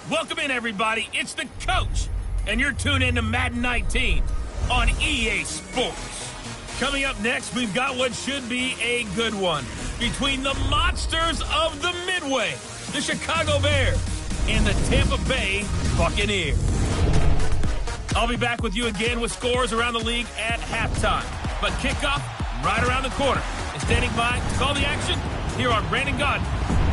Welcome in, everybody. It's the coach, and you're tuned in to Madden 19 on EA Sports. Coming up next, we've got what should be a good one between the monsters of the Midway, the Chicago Bears, and the Tampa Bay Buccaneers. I'll be back with you again with scores around the league at halftime. But kickoff right around the corner. And standing by to call the action, here are Brandon Gaudin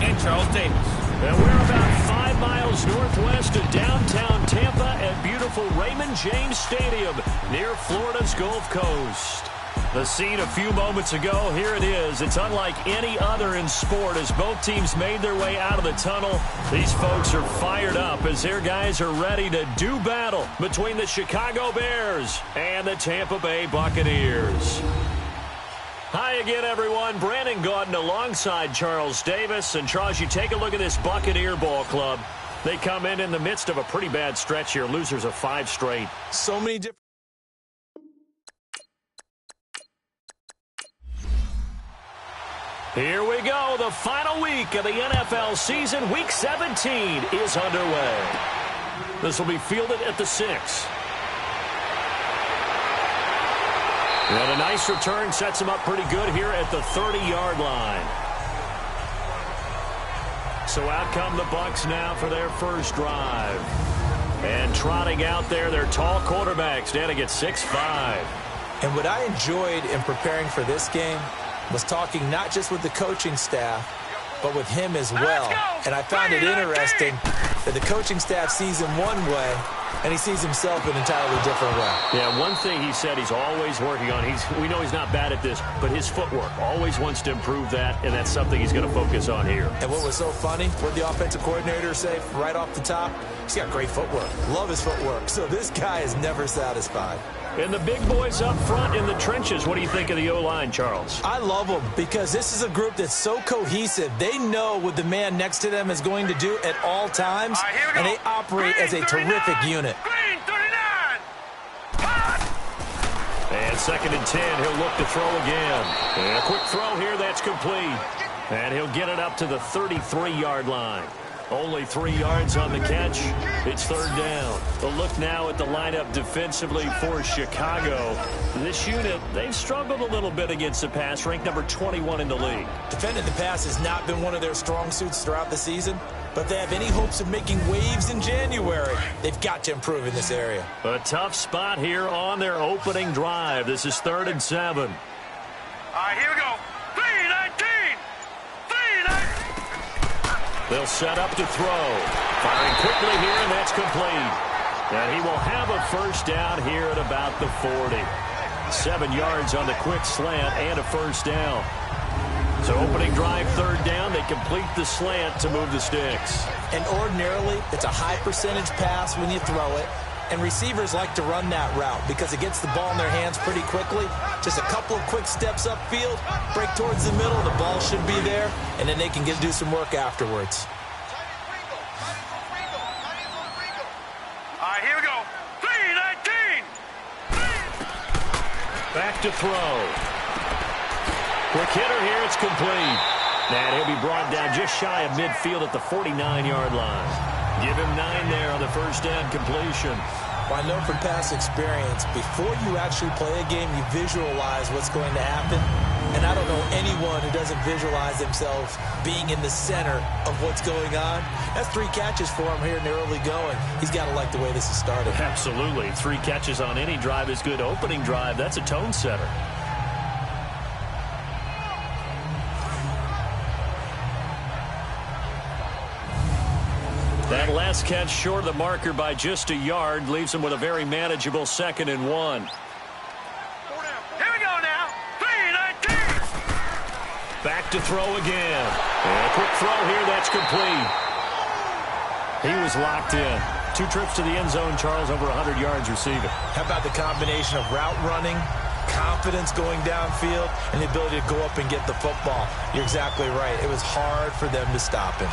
and Charles Davis. And we're about 5 miles northwest of downtown Tampa at beautiful Raymond James Stadium near Florida's Gulf Coast. The scene a few moments ago, here it is. It's unlike any other in sport as both teams made their way out of the tunnel. These folks are fired up as their guys are ready to do battle between the Chicago Bears and the Tampa Bay Buccaneers. Hi again, everyone. Brandon Gaudin alongside Charles Davis. And, Charles, you take a look at this Buccaneer ball club. They come in the midst of a pretty bad stretch here. Losers of 5 straight. So many different... Here we go. The final week of the NFL season. Week 17 is underway. This will be fielded at the 6. And a nice return sets him up pretty good here at the 30-yard line. So out come the Bucs now for their first drive. And trotting out there, their tall quarterbacks standing at 6'5". And what I enjoyed in preparing for this game was talking not just with the coaching staff, but with him as well. And I found it interesting that the coaching staff sees him one way, and he sees himself an entirely different way. Yeah, one thing he said he's always working on, we know he's not bad at this, but his footwork, always wants to improve that, and that's something he's going to focus on here. And what was so funny, what the offensive coordinator say right off the top, he's got great footwork. Love his footwork. So this guy is never satisfied. And the big boys up front in the trenches, what do you think of the O-line, Charles? I love them because this is a group that's so cohesive. They know what the man next to them is going to do at all times, and they operate as a terrific unit. And 2nd and 10, he'll look to throw again. And a quick throw here, that's complete. And he'll get it up to the 33-yard line. Only 3 yards on the catch. It's 3rd down. A look now at the lineup defensively for Chicago. This unit, they've struggled a little bit against the pass, ranked number 21 in the league. Defending the pass has not been one of their strong suits throughout the season, but they have any hopes of making waves in January. They've got to improve in this area. A tough spot here on their opening drive. This is 3rd and 7. All right, here we go. 3-19. They'll set up to throw. Firing quickly here, and that's complete. And he will have a first down here at about the 40. 7 yards on the quick slant and a first down. So opening drive, 3rd down. They complete the slant to move the sticks. And ordinarily, it's a high percentage pass when you throw it. And receivers like to run that route because it gets the ball in their hands pretty quickly. Just a couple of quick steps upfield, break towards the middle, the ball should be there, and then they can do some work afterwards. All right, here we go. 3-19. Back to throw. Quick hitter here, it's complete. And he'll be brought down just shy of midfield at the 49-yard line. Give him 9 there on the first down completion. Well, I know from past experience, before you actually play a game, you visualize what's going to happen. And I don't know anyone who doesn't visualize themselves being in the center of what's going on. That's 3 catches for him here in the early going. He's got to like the way this is started. Absolutely. 3 catches on any drive is good. Opening drive, that's a tone setter. That last catch short of the marker by just a yard leaves him with a very manageable 2nd and 1. Here we go now. 3-19. Back to throw again. And a quick throw here, that's complete. He was locked in. 2 trips to the end zone, Charles, over 100 yards receiving. How about the combination of route running, confidence going downfield, and the ability to go up and get the football? You're exactly right. It was hard for them to stop him.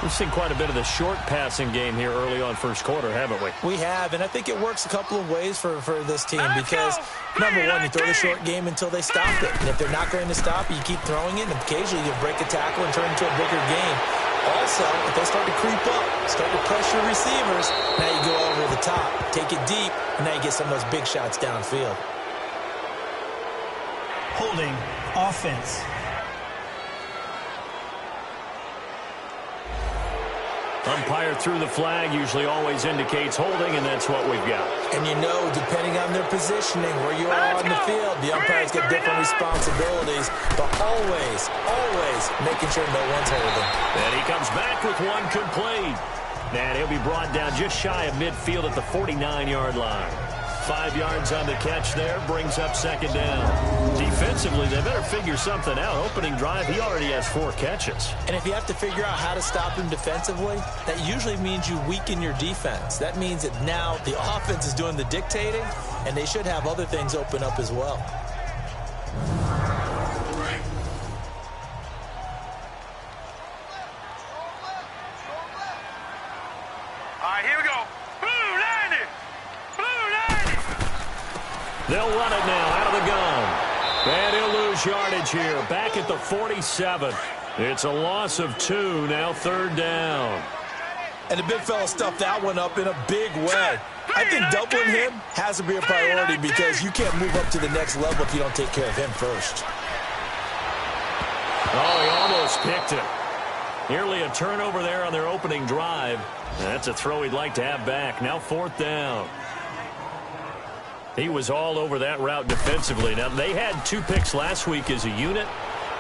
We've seen quite a bit of the short passing game here early on first quarter, haven't we? We have, and I think it works a couple of ways for this team because, number one, you throw the short game until they stop it. And if they're not going to stop it, you keep throwing it, and occasionally you'll break a tackle and turn into a bigger game. Also, if they start to creep up, start to pressure receivers, now you go over the top, take it deep, and now you get some of those big shots downfield. Holding offense. Umpire threw the flag, usually always indicates holding, and that's what we've got. And you know, depending on their positioning, where you are on the field, the umpires get different responsibilities, but always, always making sure no one's holding. And he comes back with one complete. And he'll be brought down just shy of midfield at the 49-yard line. 5 yards on the catch there, brings up second down. Defensively, they better figure something out. Opening drive, he already has 4 catches. And if you have to figure out how to stop him defensively, that usually means you weaken your defense. That means that now the offense is doing the dictating, and they should have other things open up as well. All right, here we go. Blue 90. Blue 90. They'll run it now out of the gun. And he'll lose yardage here. Back at the 47. It's a loss of 2. Now third down. And the big fella stuffed that one up in a big way. I think doubling him has to be a priority because you can't move up to the next level if you don't take care of him first. Oh, he almost picked it. Nearly a turnover there on their opening drive. That's a throw he'd like to have back. Now fourth down. He was all over that route defensively. Now, they had 2 picks last week as a unit.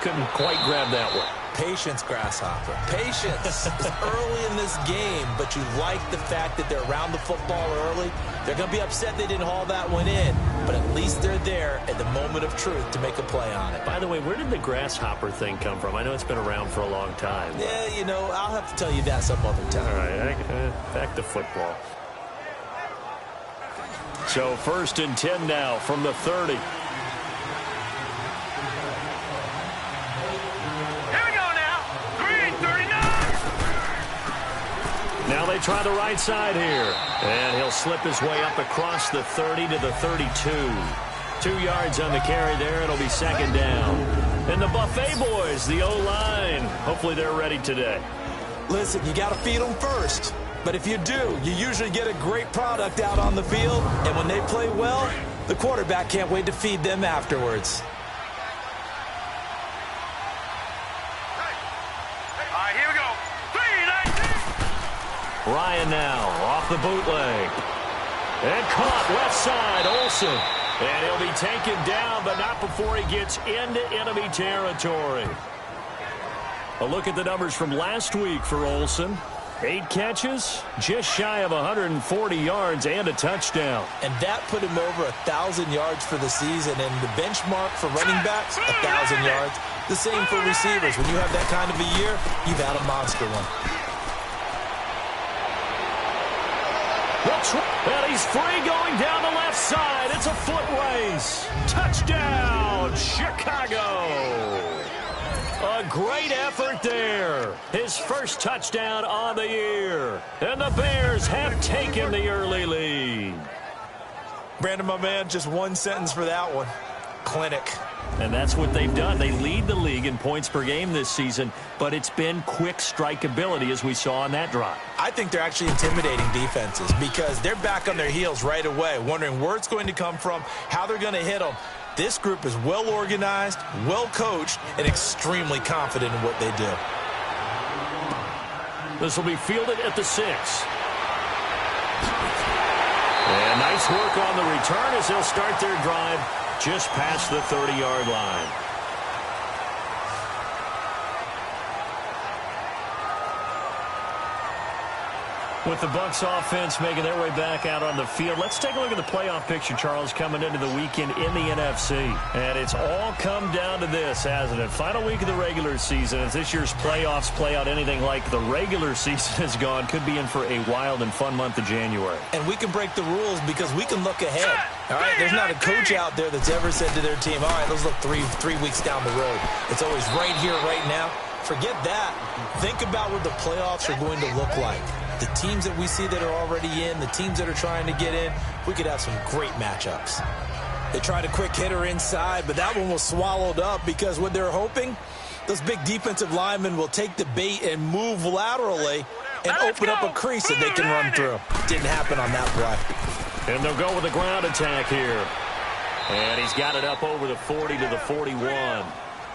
Couldn't quite grab that one. Patience, Grasshopper. Patience. It's early in this game, but you like the fact that they're around the football early. They're going to be upset they didn't haul that one in, but at least they're there at the moment of truth to make a play on it. By the way, where did the Grasshopper thing come from? I know it's been around for a long time. Yeah, you know, I'll have to tell you that some other time. All right, back to football. So 1st and 10 now from the 30. Here we go now. Green 39. Now they try the right side here. And he'll slip his way up across the 30 to the 32. 2 yards on the carry there. It'll be second down. And the Buffet boys, the O-line, hopefully they're ready today. Listen, you got to feed them first. But if you do, you usually get a great product out on the field. And when they play well, the quarterback can't wait to feed them afterwards. All right, here we go. 3-19. Ryan now off the bootleg. And caught left side, Olsen. And he'll be taken down, but not before he gets into enemy territory. A look at the numbers from last week for Olsen. 8 catches, just shy of 140 yards and a touchdown. And that put him over 1,000 yards for the season. And the benchmark for running backs, 1,000 yards. The same for receivers. When you have that kind of a year, you've had a monster one. And he's free going down the left side. It's a foot race. Touchdown, Chicago. A great effort there. His first touchdown on the year. And the Bears have taken the early lead. Brandon, my man, just one sentence for that one. Clinic. And that's what they've done. They lead the league in points per game this season, but it's been quick strikeability as we saw on that drive. I think they're actually intimidating defenses because they're back on their heels right away, wondering where it's going to come from, how they're going to hit them. This group is well organized, well coached, and extremely confident in what they do. This will be fielded at the 6. And nice work on the return as they'll start their drive just past the 30-yard line. With the Bucs offense making their way back out on the field, let's take a look at the playoff picture, Charles, coming into the weekend in the NFC. And it's all come down to this, hasn't it? Final week of the regular season. As this year's playoffs play out anything like the regular season has gone, could be in for a wild and fun month of January. And we can break the rules because we can look ahead. All right, there's not a coach out there that's ever said to their team, all right, let's look three weeks down the road. It's always right here, right now. Forget that. Think about what the playoffs are going to look like. The teams that we see that are already in, the teams that are trying to get in, we could have some great matchups. They tried a quick hitter inside, but that one was swallowed up because what they're hoping, those big defensive linemen will take the bait and move laterally and open up a crease that they can run through. Didn't happen on that play. And they'll go with a ground attack here. And he's got it up over the 40 to the 41.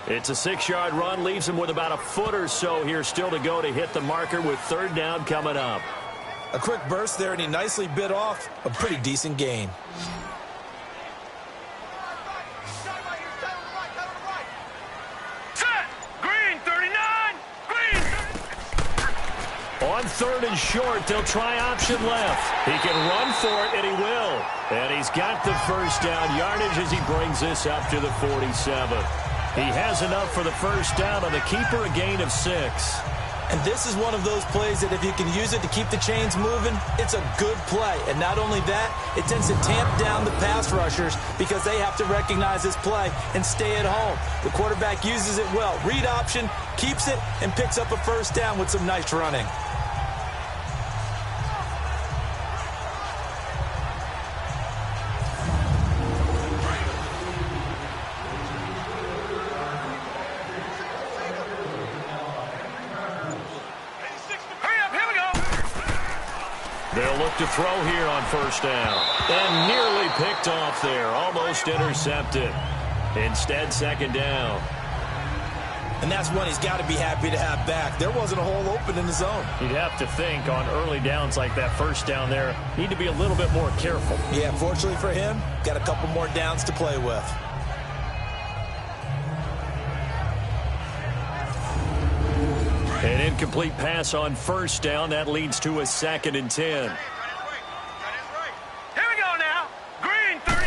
It's a 6-yard run, leaves him with about a foot or so here still to go to hit the marker with third down coming up. A quick burst there, and he nicely bit off a pretty decent gain. Set! Green 39! Green! On third and short, they'll try option left. He can run for it, and he will. And he's got the first down yardage as he brings this up to the 47. He has enough for the first down on the keeper, a gain of 6. And this is one of those plays that if you can use it to keep the chains moving, it's a good play. And not only that, it tends to tamp down the pass rushers because they have to recognize this play and stay at home. The quarterback uses it well. Read option, keeps it, and picks up a first down with some nice running. They'll look to throw here on first down. And nearly picked off there. Almost intercepted. Instead, second down. And that's one he's got to be happy to have back. There wasn't a hole open in the zone. You'd have to think on early downs like that first down there, need to be a little bit more careful. Yeah, fortunately for him, got a couple more downs to play with. An incomplete pass on first down. That leads to a 2nd and 10. Here we go now. Green 30.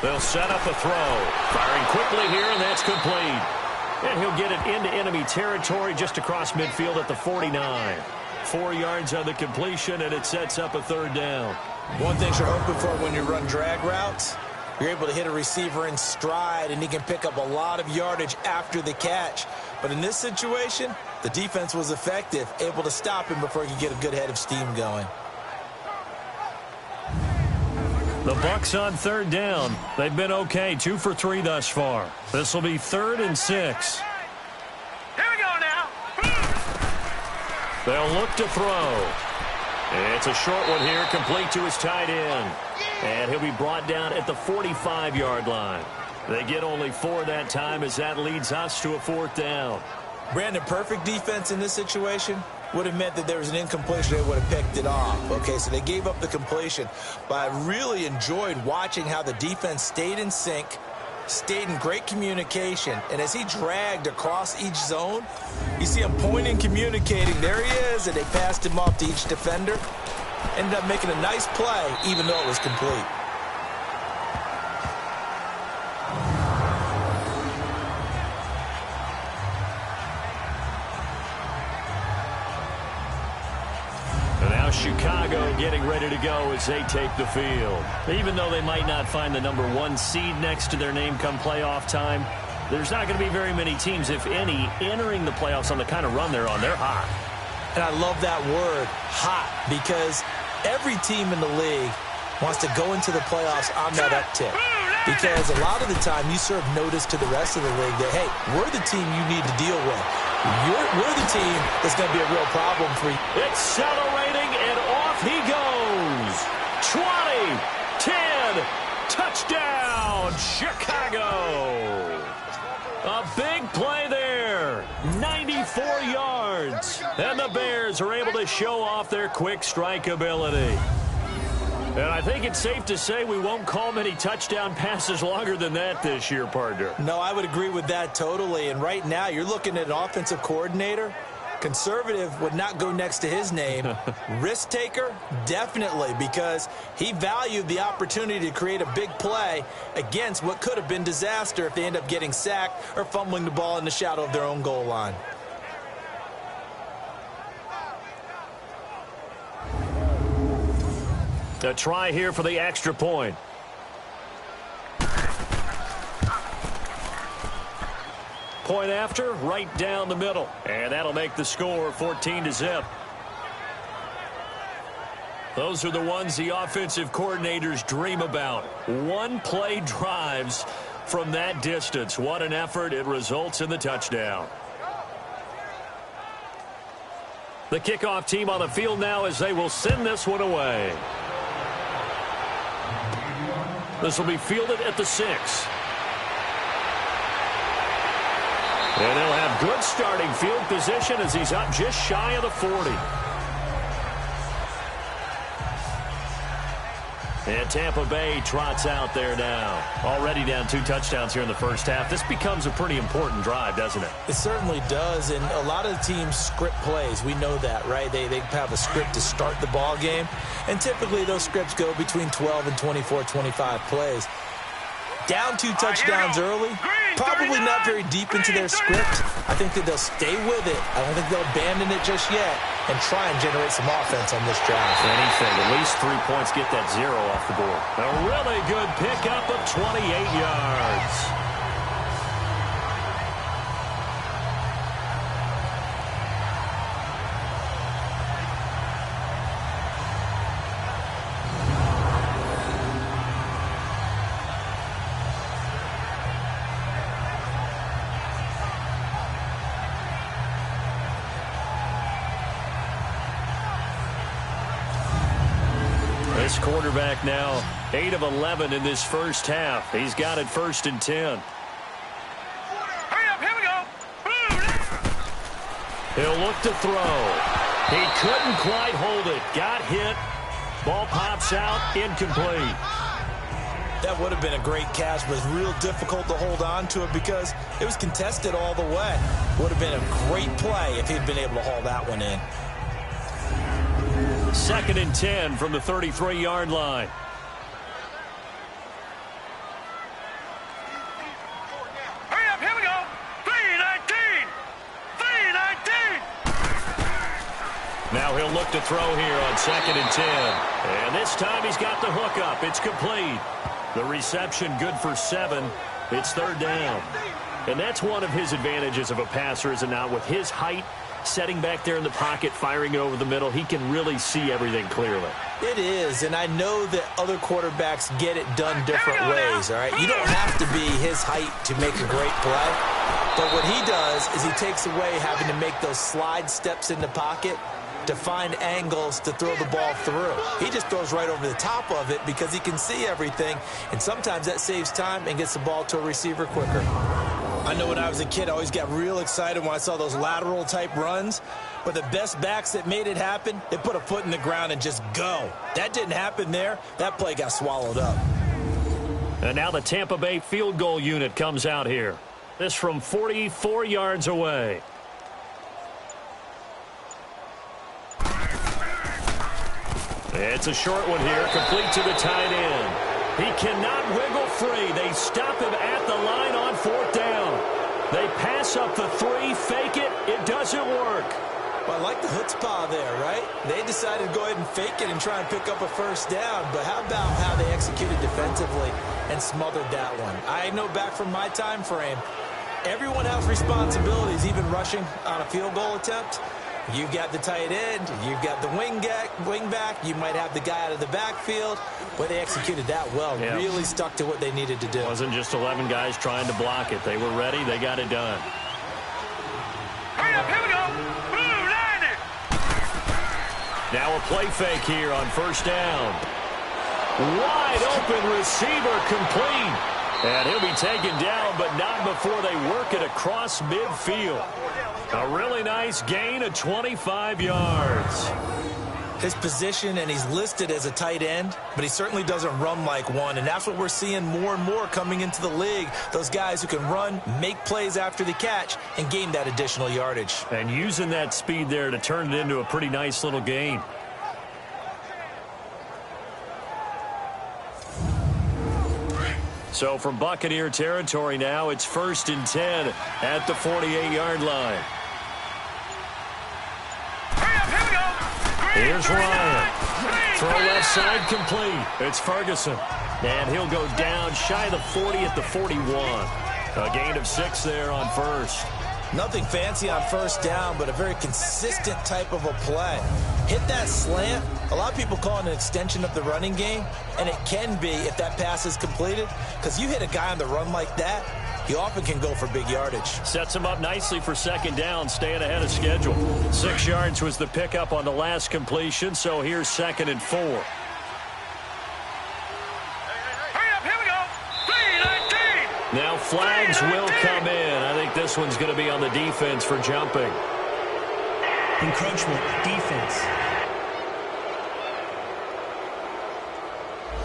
They'll set up a throw. Firing quickly here, and that's complete. And he'll get it into enemy territory just across midfield at the 49. 4 yards on the completion, and it sets up a third down. One thing you're hoping for when you run drag routes, you're able to hit a receiver in stride, and he can pick up a lot of yardage after the catch. But in this situation, the defense was effective, able to stop him before he could get a good head of steam going. The Bucs on third down. They've been okay, 2 for 3 thus far. This will be 3rd and 6. Here we go now. They'll look to throw. It's a short one here, complete to his tight end. And he'll be brought down at the 45-yard line. They get only 4 that time as that leads us to a 4th down. Brandon, perfect defense in this situation would have meant that there was an incompletion. They would have picked it off. Okay, so they gave up the completion. But I really enjoyed watching how the defense stayed in sync, stayed in great communication. And as he dragged across each zone, you see him pointing, communicating. There he is, and they passed him off to each defender. Ended up making a nice play, even though it was complete. Chicago getting ready to go as they take the field. Even though they might not find the number 1 seed next to their name come playoff time, there's not going to be very many teams, if any, entering the playoffs on the kind of run they're on. They're hot. And I love that word, hot, because every team in the league wants to go into the playoffs on that uptick. Because a lot of the time you serve notice to the rest of the league that, hey, we're the team you need to deal with. We're the team that's going to be a real problem for you. Accelerating, and off he goes. 20, 10, touchdown, Chicago. A big play there, 94 yards. And the Bears are able to show off their quick strike ability. And I think it's safe to say we won't call many touchdown passes longer than that this year, partner. No, I would agree with that totally. And right now, you're looking at an offensive coordinator. Conservative would not go next to his name. Risk taker, definitely, because he valued the opportunity to create a big play against what could have been disaster if they end up getting sacked or fumbling the ball in the shadow of their own goal line. A try here for the extra point. Point after, right down the middle. And that'll make the score 14-0. Those are the ones the offensive coordinators dream about. One-play drives from that distance. What an effort. It results in the touchdown. The kickoff team on the field now as they will send this one away. This will be fielded at the 6. And they'll have good starting field position as he's up just shy of the 40. And Tampa Bay trots out there now. Already down 2 touchdowns here in the first half. This becomes a pretty important drive, doesn't it? It certainly does, and a lot of the teams script plays. We know that, right? They have a script to start the ball game, and typically those scripts go between 12 and 24, 25 plays. Down 2 touchdowns early, probably not very deep into their script. I think that they'll stay with it. I don't think they'll abandon it just yet and try and generate some offense on this drive. Anything, at least 3 points, get that 0 off the board. A really good pickup of 28 yards. This quarterback now 8 of 11 in this first half. He's got it 1st and 10. Hurry up, here we go. He'll look to throw. He couldn't quite hold it. Got hit. Ball pops out. Incomplete. That would have been a great catch, but it's real difficult to hold on to it because it was contested all the way. Would have been a great play if he'd been able to haul that one in. 2nd and 10 from the 33-yard line. Hurry up, here we go. 3-19. 3-19. Now he'll look to throw here on 2nd and 10. And this time he's got the hook up. It's complete. The reception good for 7. It's 3rd down. And that's one of his advantages of a passer, is it not? With his height, setting back there in the pocket, firing it over the middle, he can really see everything clearly. It is, and I know that other quarterbacks get it done different ways, all right? You don't have to be his height to make a great play, but what he does is he takes away having to make those slide steps in the pocket to find angles to throw the ball through. He just throws right over the top of it because he can see everything, and sometimes that saves time and gets the ball to a receiver quicker. I know when I was a kid, I always got real excited when I saw those lateral-type runs. But the best backs that made it happen, they put a foot in the ground and just go. That didn't happen there. That play got swallowed up. And now the Tampa Bay field goal unit comes out here. This from 44 yards away. It's a short one here, complete to the tight end. He cannot wiggle free. They stop him at the line on 4th down. They pass up the 3, fake it. It doesn't work. Well, I like the chutzpah there, right? They decided to go ahead and fake it and try and pick up a 1st down. But how about how they executed defensively and smothered that one? I know back from my time frame, everyone has responsibilities, even rushing on a field goal attempt. You've got the tight end, you've got the wing back, you might have the guy out of the backfield, but they executed that well. Yep. Really stuck to what they needed to do. It wasn't just 11 guys trying to block it. They were ready. They got it done. Hurry up, here we go. Blue, 90. Now a play fake here on 1st down. Wide open receiver, complete. And he'll be taken down, but not before they work it across midfield. A really nice gain of 25 yards. His position, and he's listed as a tight end, but he certainly doesn't run like one, and that's what we're seeing more and more coming into the league. Those guys who can run, make plays after the catch, and gain that additional yardage. And using that speed there to turn it into a pretty nice little gain. So from Buccaneer territory now, it's 1st and 10 at the 48-yard line. Here's Ryan. Throw left side complete. It's Ferguson. And he'll go down shy of the 40 at the 41. A gain of 6 there on 1st. Nothing fancy on first down, but a very consistent type of a play. Hit that slant. A lot of people call it an extension of the running game, and it can be if that pass is completed, because you hit a guy on the run like that, he often can go for big yardage. Sets him up nicely for second down, staying ahead of schedule. 6 yards was the pickup on the last completion, so here's 2nd and 4. Hurry up, here we go. 3-19. Now flags will come in. I think this one's going to be on the defense for jumping. Encroachment, defense.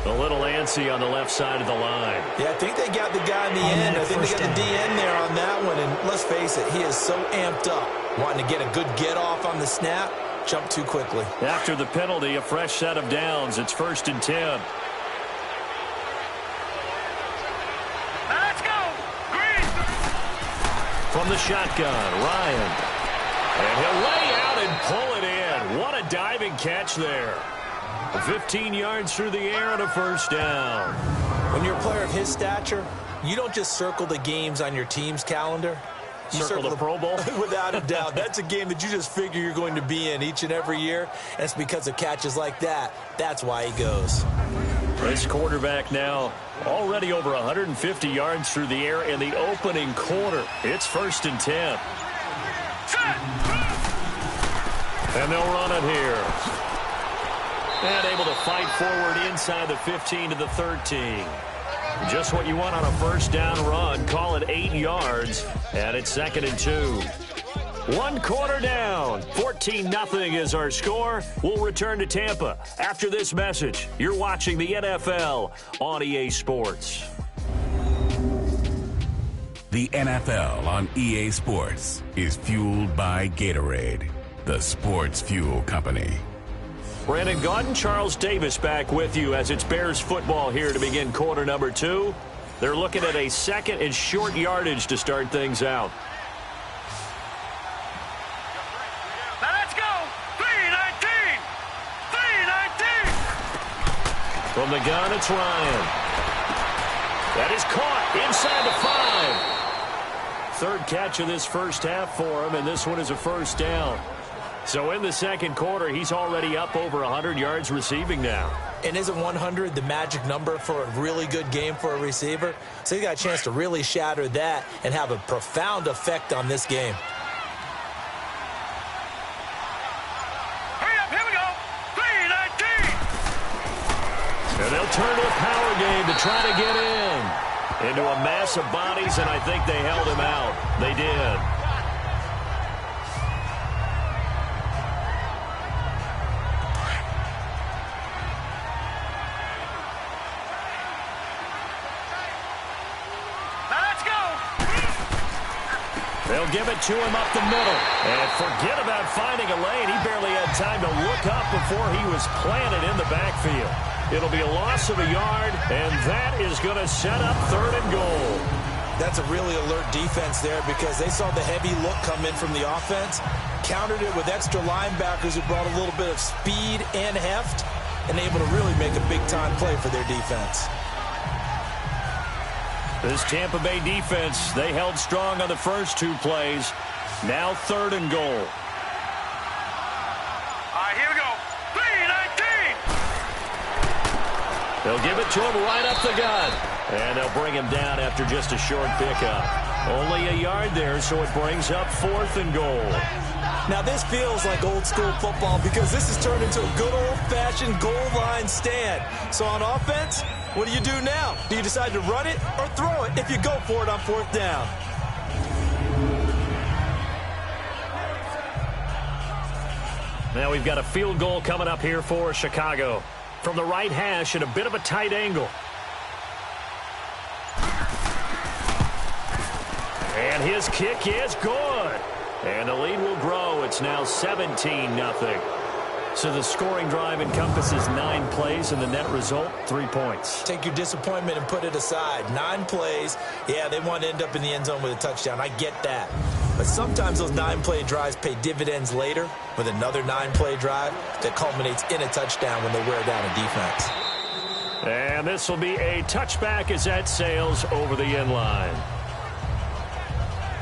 A little antsy on the left side of the line. Yeah, I think they got the guy in the end. I think they got the DN there on that one. And let's face it, he is so amped up, wanting to get a good get off on the snap, jump too quickly. After the penalty, a fresh set of downs. It's 1st and 10. Let's go. Green. From the shotgun, Ryan. And he'll lay out and pull it in. What a diving catch there. 15 yards through the air and a first down. When you're a player of his stature, you don't just circle the games on your team's calendar. You circle the Pro Bowl? Without a doubt. That's a game that you just figure you're going to be in each and every year. And it's because of catches like that. That's why he goes. This quarterback now already over 150 yards through the air in the opening quarter. It's 1st and 10. And they'll run it here. And able to fight forward inside the 15 to the 13. Just what you want on a first down run. Call it 8 yards. And it's 2nd and 2. 1 quarter down. 14-0 is our score. We'll return to Tampa after this message. You're watching the NFL on EA Sports. The NFL on EA Sports is fueled by Gatorade, the sports fuel company. Brandon Gaudin, Charles Davis back with you as it's Bears football here to begin quarter number 2. They're looking at a 2nd and short yardage to start things out. Let's go. 3-19. 3-19. From the gun, it's Ryan. That is caught inside the 5. 3rd catch of this first half for him, and this one is a first down. So in the 2nd quarter, he's already up over 100 yards receiving now. And isn't 100 the magic number for a really good game for a receiver? So he got a chance to really shatter that and have a profound effect on this game. Hurry up, here we go. 3-19. And they'll turn to a power game to try to get in. Into a mass of bodies, and I think they held him out. They did. They'll give it to him up the middle. And forget about finding a lane. He barely had time to look up before he was planted in the backfield. It'll be a loss of a yard, and that is going to set up 3rd and goal. That's a really alert defense there because they saw the heavy look come in from the offense, countered it with extra linebackers who brought a little bit of speed and heft, and able to really make a big-time play for their defense. This Tampa Bay defense, they held strong on the first 2 plays. Now 3rd and goal. All right, here we go. 3-19. They'll give it to him right up the gut. And they'll bring him down after just a short pickup. Only a yard there, so it brings up 4th and goal. Now, this feels like old-school football because this has turned into a good old-fashioned goal line stand. So on offense, what do you do now? Do you decide to run it or throw it if you go for it on 4th down? Now we've got a field goal coming up here for Chicago. From the right hash at a bit of a tight angle. And his kick is good. And the lead will grow. It's now 17-0. So the scoring drive encompasses 9 plays, and the net result, 3 points. Take your disappointment and put it aside. 9 plays. Yeah, they want to end up in the end zone with a touchdown. I get that. But sometimes those 9-play drives pay dividends later with another 9-play drive that culminates in a touchdown when they wear down a defense. And this will be a touchback as that sails over the end line.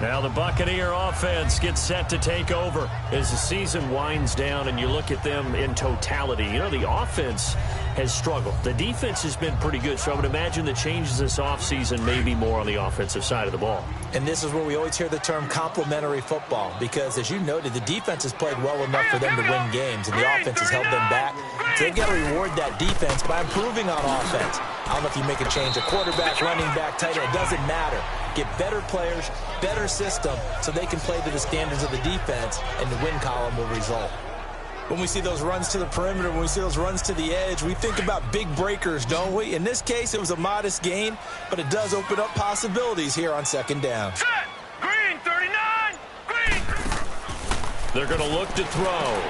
Now the Buccaneer offense gets set to take over as the season winds down and you look at them in totality. You know, the offense has struggled. The defense has been pretty good, so I would imagine the changes this offseason may be more on the offensive side of the ball. And this is where we always hear the term complementary football because, as you noted, the defense has played well enough for them to win games, and the offense has held them back. So they've got to reward that defense by improving on offense. I don't know if you make a change, a quarterback, running back, tight end, it doesn't matter. Get better players, better system, so they can play to the standards of the defense, and the win column will result. When we see those runs to the perimeter, when we see those runs to the edge, we think about big breakers, don't we? In this case, it was a modest gain, but it does open up possibilities here on second down. Set! Green, 39! Green! They're going to look to throw.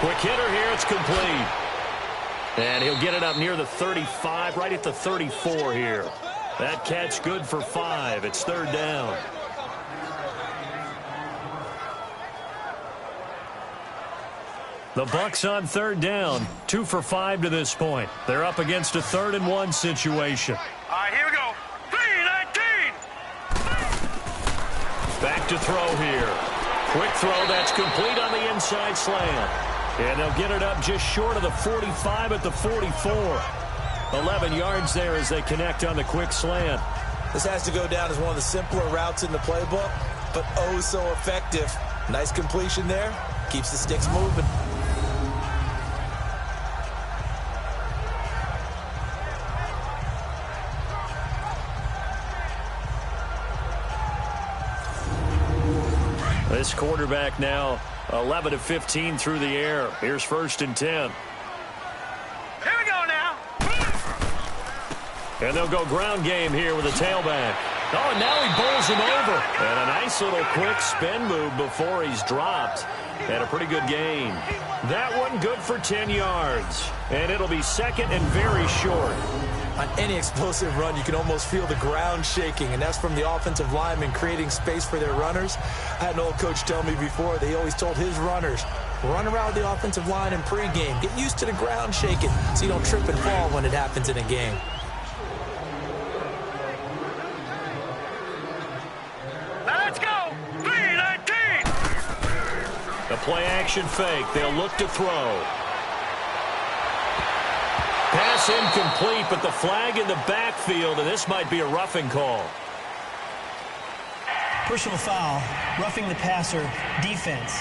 Quick hitter here, it's complete. And he'll get it up near the 35, right at the 34 here. That catch good for 5. It's third down. The Bucs on third down, 2 for 5 to this point. They're up against a 3rd and 1 situation. All right, here we go. 3-19! Back to throw here. Quick throw, that's complete on the inside slant. And they'll get it up just short of the 45 at the 44. 11 yards there as they connect on the quick slant. This has to go down as one of the simpler routes in the playbook, but oh so effective. Nice completion there. Keeps the sticks moving. This quarterback now 11 of 15 through the air. Here's 1st and 10. Here we go now. And they'll go ground game here with a tailback. Oh, and now he bowls him over. And a nice little quick spin move before he's dropped. And a pretty good gain. That one good for 10 yards. And it'll be 2nd and very short. On any explosive run, you can almost feel the ground shaking, and that's from the offensive linemen creating space for their runners. I had an old coach tell me before, they always told his runners, run around the offensive line in pregame. Get used to the ground shaking so you don't trip and fall when it happens in a game. Let's go. 3-19! The play action fake. They'll look to throw. Pass incomplete, but the flag in the backfield, and this might be a roughing call. Personal foul, roughing the passer, defense.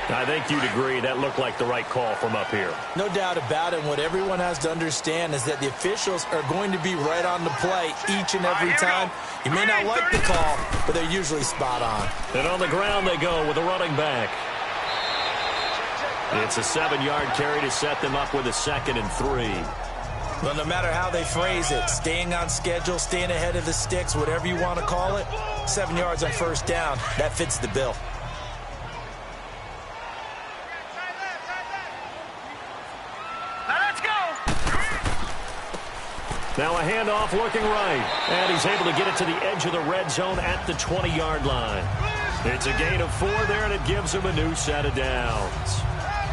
I think you'd agree that looked like the right call from up here. No doubt about it. What everyone has to understand is that the officials are going to be right on the play each and every time. You may not like the call, but they're usually spot on. And on the ground they go with a running back. It's a 7-yard carry to set them up with a 2nd and 3. Well, no matter how they phrase it, staying on schedule, staying ahead of the sticks, whatever you want to call it, 7 yards on 1st down, that fits the bill. Let's go. Now a handoff looking right. And he's able to get it to the edge of the red zone at the 20-yard line. It's a gain of 4 there, and it gives him a new set of downs.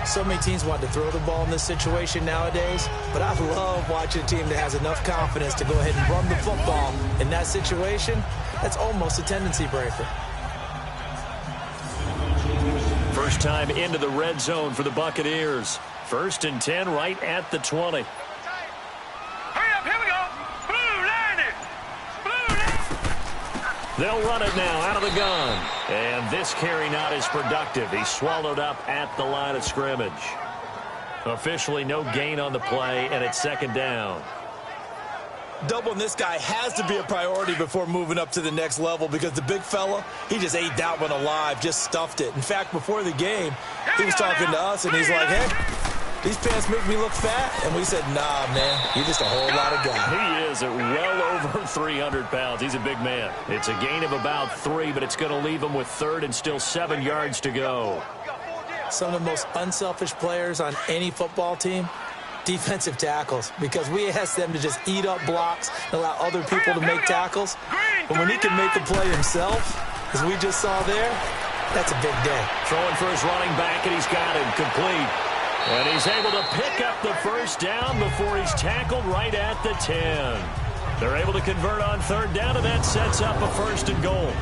So many teams want to throw the ball in this situation nowadays, but I love watching a team that has enough confidence to go ahead and run the football. In that situation, that's almost a tendency breaker. First time into the red zone for the Buccaneers. 1st and 10 right at the 20. Hurry up, here we go. Blue landed. Blue landed. They'll run it now out of the gun. And this carry not as productive. He's swallowed up at the line of scrimmage. Officially no gain on the play, and it's 2nd down. Doubling this guy has to be a priority before moving up to the next level because the big fella, he just ate that one alive, just stuffed it. In fact, before the game, he was talking to us, and he's like, hey, these pants make me look fat. And we said, nah, man, you're just a whole lot of guy. He is at well over 300 pounds. He's a big man. It's a gain of about 3, but it's going to leave him with 3rd and still 7 yards to go. Some of the most unselfish players on any football team, defensive tackles, because we ask them to just eat up blocks and allow other people to make tackles. But when he can make a play himself, as we just saw there, that's a big day. Throwing for his running back, and he's got him complete. And he's able to pick up the 1st down before he's tackled right at the 10. They're able to convert on third down, and that sets up a 1st and goal.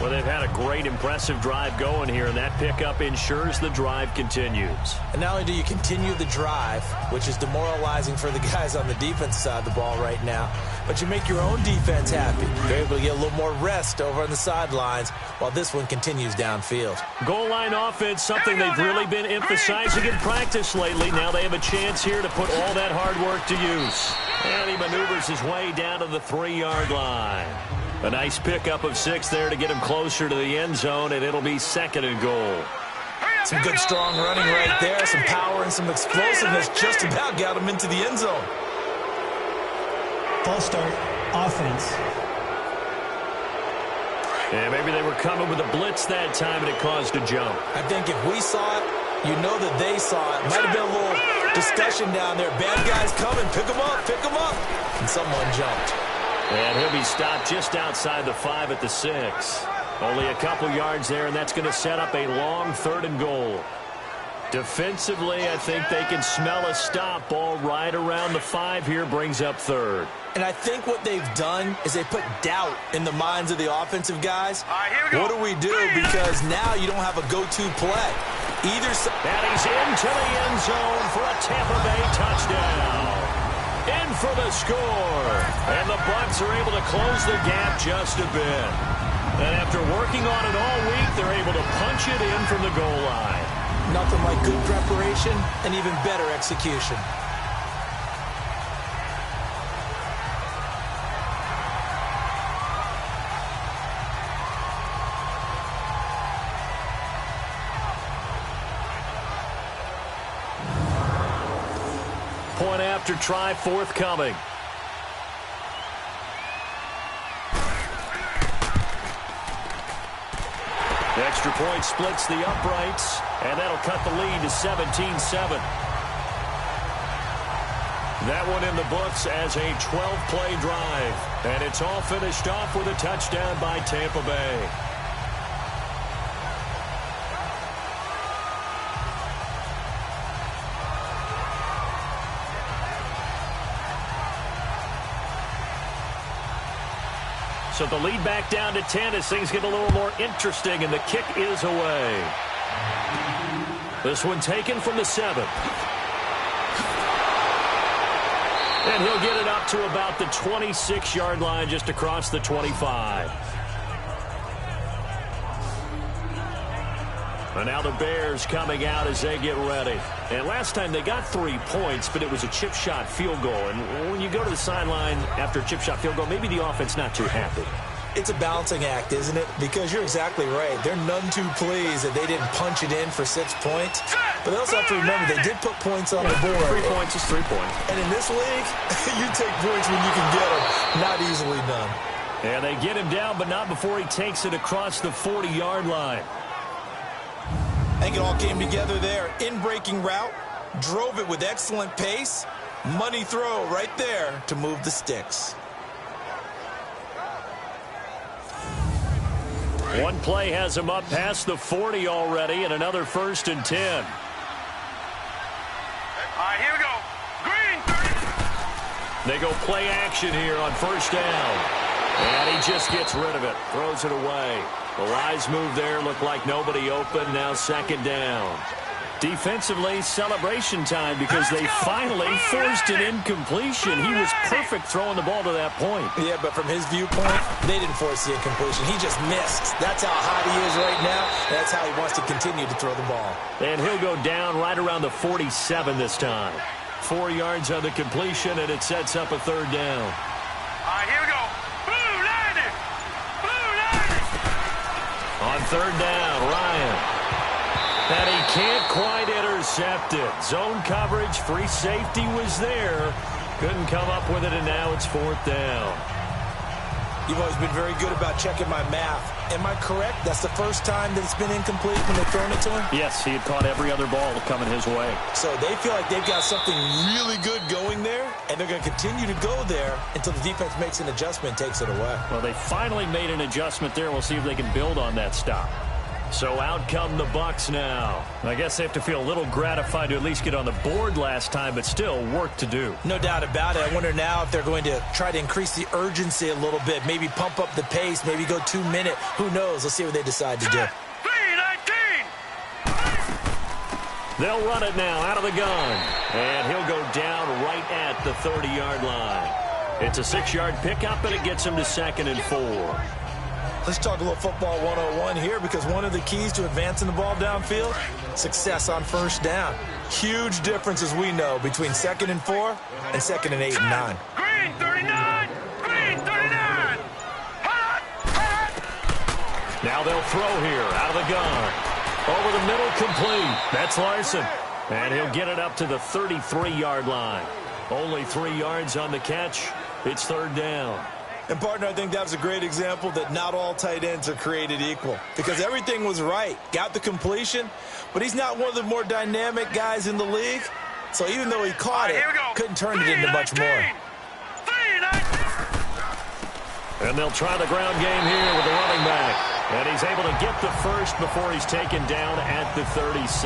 Well, they've had a great, impressive drive going here, and that pickup ensures the drive continues. And not only do you continue the drive, which is demoralizing for the guys on the defense side of the ball right now, but you make your own defense happy. They're able to get a little more rest over on the sidelines while this one continues downfield. Goal line offense, something they've really been emphasizing in practice lately. Now they have a chance here to put all that hard work to use. And he maneuvers his way down to the 3-yard line. A nice pickup of 6 there to get him closer to the end zone, and it'll be 2nd and goal. Some good, strong running right there. Some power and some explosiveness just about got him into the end zone. False start, offense. Yeah, maybe they were coming with a blitz that time, and it caused a jump. I think if we saw it, you know that they saw it. Might have been a little discussion down there. Bad guys coming. Pick them up. Pick them up. And someone jumped. And he'll be stopped just outside the 5 at the 6. Only a couple yards there, and that's going to set up a long 3rd and goal. Defensively, I think they can smell a stop. Ball right around the 5 here brings up 3rd. And I think what they've done is they put doubt in the minds of the offensive guys. Here we go. What do we do? Because now you don't have a go-to play. Either side. And he's into the end zone for a Tampa Bay touchdown. In for the score. And the Bucs are able to close the gap just a bit. And after working on it all week, they're able to punch it in from the goal line. Nothing like good preparation and even better execution. Point after try forthcoming. The extra point splits the uprights, and that'll cut the lead to 17-7. That one in the books as a 12-play drive, and it's all finished off with a touchdown by Tampa Bay. So the lead back down to 10 as things get a little more interesting, and the kick is away. This one taken from the 7. And he'll get it up to about the 26-yard line, just across the 25. And now the Bears coming out as they get ready. And last time they got 3 points, but it was a chip shot field goal. And when you go to the sideline after a chip shot field goal, maybe the offense not too happy. It's a balancing act, isn't it? Because you're exactly right. They're none too pleased that they didn't punch it in for 6 points. But they also have to remember they did put points on the board. 3 points is 3 points. And in this league, you take points when you can get them. Not easily done. And they get him down, but not before he takes it across the 40-yard line. I think it all came together there. In-breaking route, drove it with excellent pace. Money throw right there to move the sticks. One play has him up past the 40 already, and another 1st and 10. All right, here we go. Green, 30. They go play action here on 1st down. And he just gets rid of it, throws it away. The Lions move there, look like nobody open, now 2nd down. Defensively, celebration time because they finally forced an incompletion. He was perfect throwing the ball to that point. Yeah, but from his viewpoint, they didn't force the incompletion. He just missed. That's how hot he is right now. That's how he wants to continue to throw the ball. And he'll go down right around the 47 this time. 4 yards on the completion, and it sets up a 3rd down. All right, here we go. Blue 90. Blue 90. On 3rd down, Ryan. And he can't quite intercept it. Zone coverage, free safety was there. Couldn't come up with it, and now it's 4th down. You've always been very good about checking my math. Am I correct? That's the first time that it's been incomplete when they've thrown it to him? Yes, he had caught every other ball coming his way. So they feel like they've got something really good going there, and they're going to continue to go there until the defense makes an adjustment and takes it away. Well, they finally made an adjustment there. We'll see if they can build on that stop. So out come the Bucs now. I guess they have to feel a little gratified to at least get on the board last time, but still work to do. No doubt about it. I wonder now if they're going to try to increase the urgency a little bit, maybe pump up the pace, maybe go 2 minute. Who knows? Let's see what they decide to do. 3-19. They'll run it now out of the gun. And he'll go down right at the 30-yard line. It's a 6-yard pickup, and it gets him to 2nd and 4. Let's talk a little football 101 here, because one of the keys to advancing the ball downfield, success on first down. Huge difference, as we know, between 2nd and 4 and 2nd and 8 and 9. Green 39. Green 39. Now they'll throw here out of the gun. Over the middle, complete. That's Larson. And he'll get it up to the 33-yard line. Only 3 yards on the catch. It's 3rd down. And, partner, I think that was a great example that not all tight ends are created equal, because everything was right. Got the completion, but he's not one of the more dynamic guys in the league. So even though he caught it, couldn't turn it into much more. And they'll try the ground game here with the running back. And he's able to get the first before he's taken down at the 36.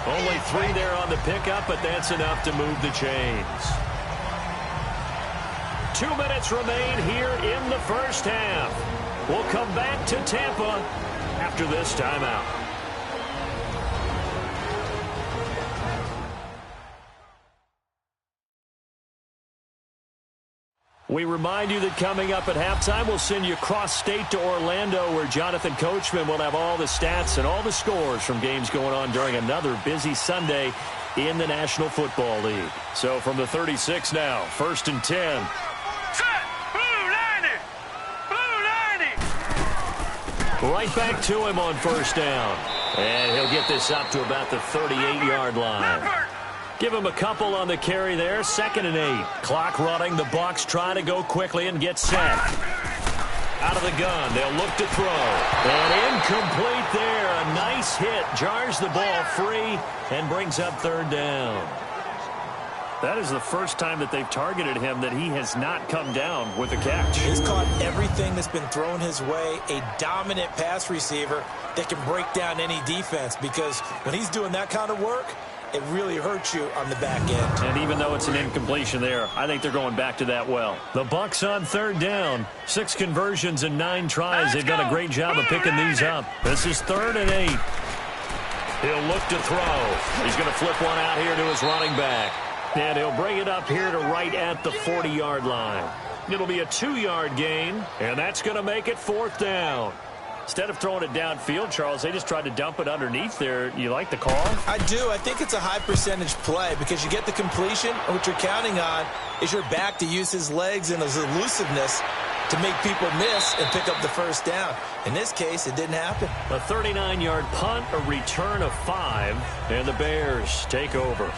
Only 3 there on the pickup, but that's enough to move the chains. 2 minutes remain here in the first half. We'll come back to Tampa after this timeout. We remind you that coming up at halftime, we'll send you cross-state to Orlando, where Jonathan Coachman will have all the stats and all the scores from games going on during another busy Sunday in the National Football League. So from the 36 now, 1st and 10. Right back to him on first down. And he'll get this up to about the 38-yard line. Give him a couple on the carry there. 2nd and 8. Clock running. The Bucs trying to go quickly and get set. Out of the gun. They'll look to throw. And incomplete there. A nice hit. Jars the ball free and brings up 3rd down. That is the first time that they've targeted him that he has not come down with a catch. He's caught everything that's been thrown his way. A dominant pass receiver that can break down any defense, because when he's doing that kind of work, it really hurts you on the back end. And even though it's an incompletion there, I think they're going back to that well. The Bucs on 3rd down. 6 conversions and 9 tries. They've done a great job of picking these up. This is 3rd and 8. He'll look to throw. He's going to flip one out here to his running back. And he'll bring it up here to right at the 40-yard line. It'll be a 2-yard gain, and that's going to make it 4th down. Instead of throwing it downfield, Charles, they just tried to dump it underneath there. You like the call? I do. I think it's a high percentage play, because you get the completion, and what you're counting on is your back to use his legs and his elusiveness to make people miss and pick up the first down. In this case, it didn't happen. A 39-yard punt, a return of 5, and the Bears take over.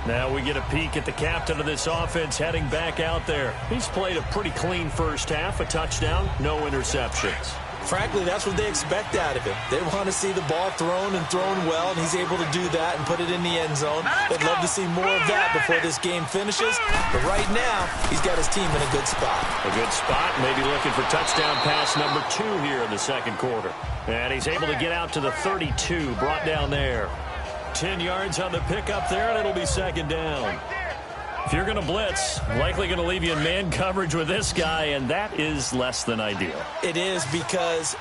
Now we get a peek at the captain of this offense heading back out there. He's played a pretty clean first half, a touchdown, no interceptions. Frankly, that's what they expect out of him. They want to see the ball thrown and thrown well, and he's able to do that and put it in the end zone. They'd love to see more of that before this game finishes. But right now, he's got his team in a good spot. A good spot, maybe looking for touchdown pass number 2 here in the 2nd quarter. And he's able to get out to the 32, brought down there. 10 yards on the pickup there, and it'll be 2nd down. If you're going to blitz, likely going to leave you in man coverage with this guy, and that is less than ideal. It is, because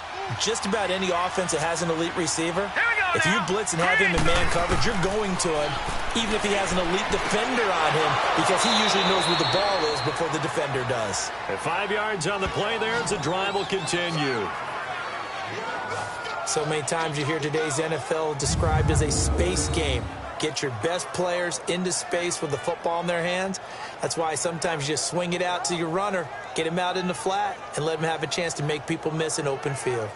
just about any offense that has an elite receiver, if you blitz and have him in man coverage, you're going to him, even if he has an elite defender on him, because he usually knows where the ball is before the defender does. At 5 yards on the play there, the drive will continue. So many times you hear today's NFL described as a space game. Get your best players into space with the football in their hands. That's why sometimes you just swing it out to your runner, get him out in the flat, and let him have a chance to make people miss an open field.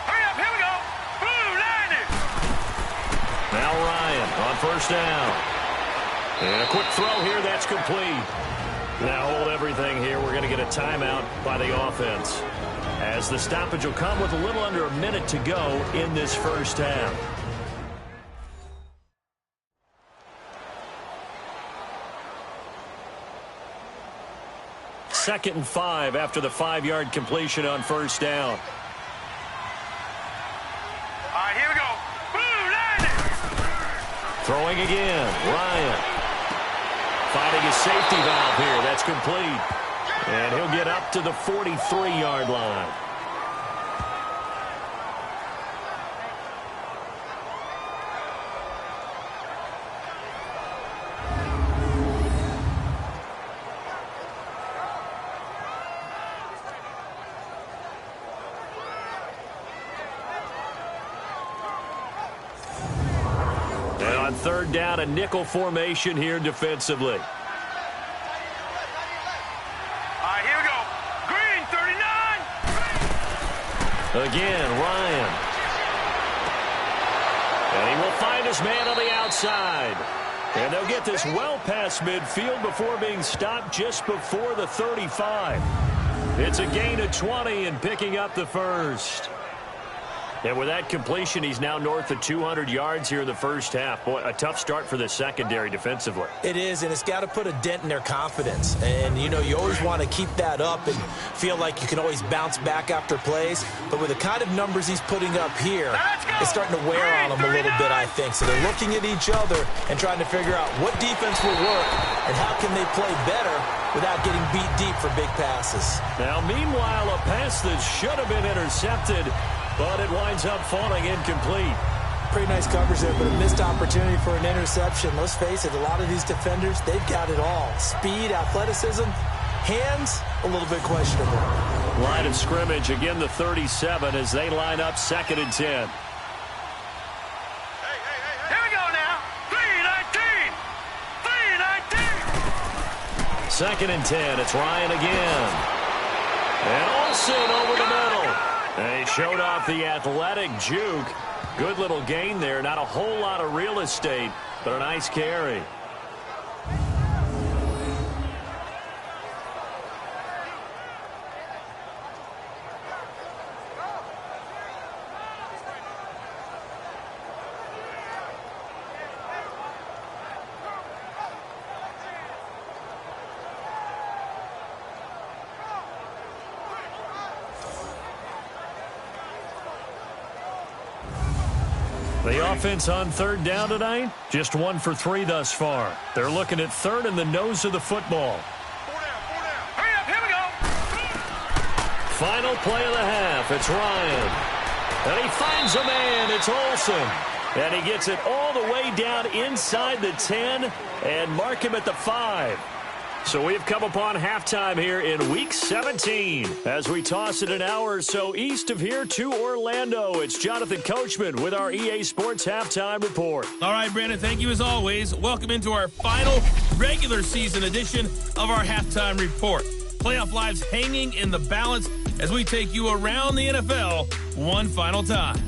Hurry up, here we go. Blue line. Now Ryan on first down. And a quick throw here, that's complete. Now hold everything here. We're going to get a timeout by the offense, as the stoppage will come with a little under a minute to go in this first half. 2nd and 5 after the 5-yard completion on first down. All right, here we go. Blue line it. Throwing again, Ryan. Finding his safety valve here. That's complete. And he'll get up to the 43-yard line. And on third down, a nickel formation here defensively. Again, Ryan. And he will find his man on the outside. And they'll get this well past midfield before being stopped just before the 35. It's a gain of 20 and picking up the first. And with that completion, he's now north of 200 yards here in the first half. Boy, a tough start for the secondary defensively. It is, and it's got to put a dent in their confidence. And, you know, you always want to keep that up and feel like you can always bounce back after plays. But with the kind of numbers he's putting up here, it's starting to wear on them a little bit, I think. So they're looking at each other and trying to figure out what defense will work and how can they play better without getting beat deep for big passes. Now, meanwhile, a pass that should have been intercepted, but it winds up falling incomplete. Pretty nice coverage there, but a missed opportunity for an interception. Let's face it, a lot of these defenders, they've got it all. Speed, athleticism, hands, a little bit questionable. Line of scrimmage, again the 37 as they line up 2nd and 10. Here we go now. 3-19. 3-19. 2nd and 10, it's Ryan again. And Olsen over the middle. They showed off the athletic juke. Good little gain there. Not a whole lot of real estate, but a nice carry. The offense on third down tonight, just 1 for 3 thus far. They're looking at third in the nose of the football. 4 down. Hurry up, here we go. Final play of the half, it's Ryan. And he finds a man, it's Olsen. And he gets it all the way down inside the 10 and mark him at the 5. So we've come upon halftime here in Week 17 as we toss it an hour or so east of here to Orlando. It's Jonathan Coachman with our EA Sports Halftime Report. All right, Brandon, thank you as always. Welcome into our final regular season edition of our Halftime Report. Playoff lives hanging in the balance as we take you around the NFL one final time.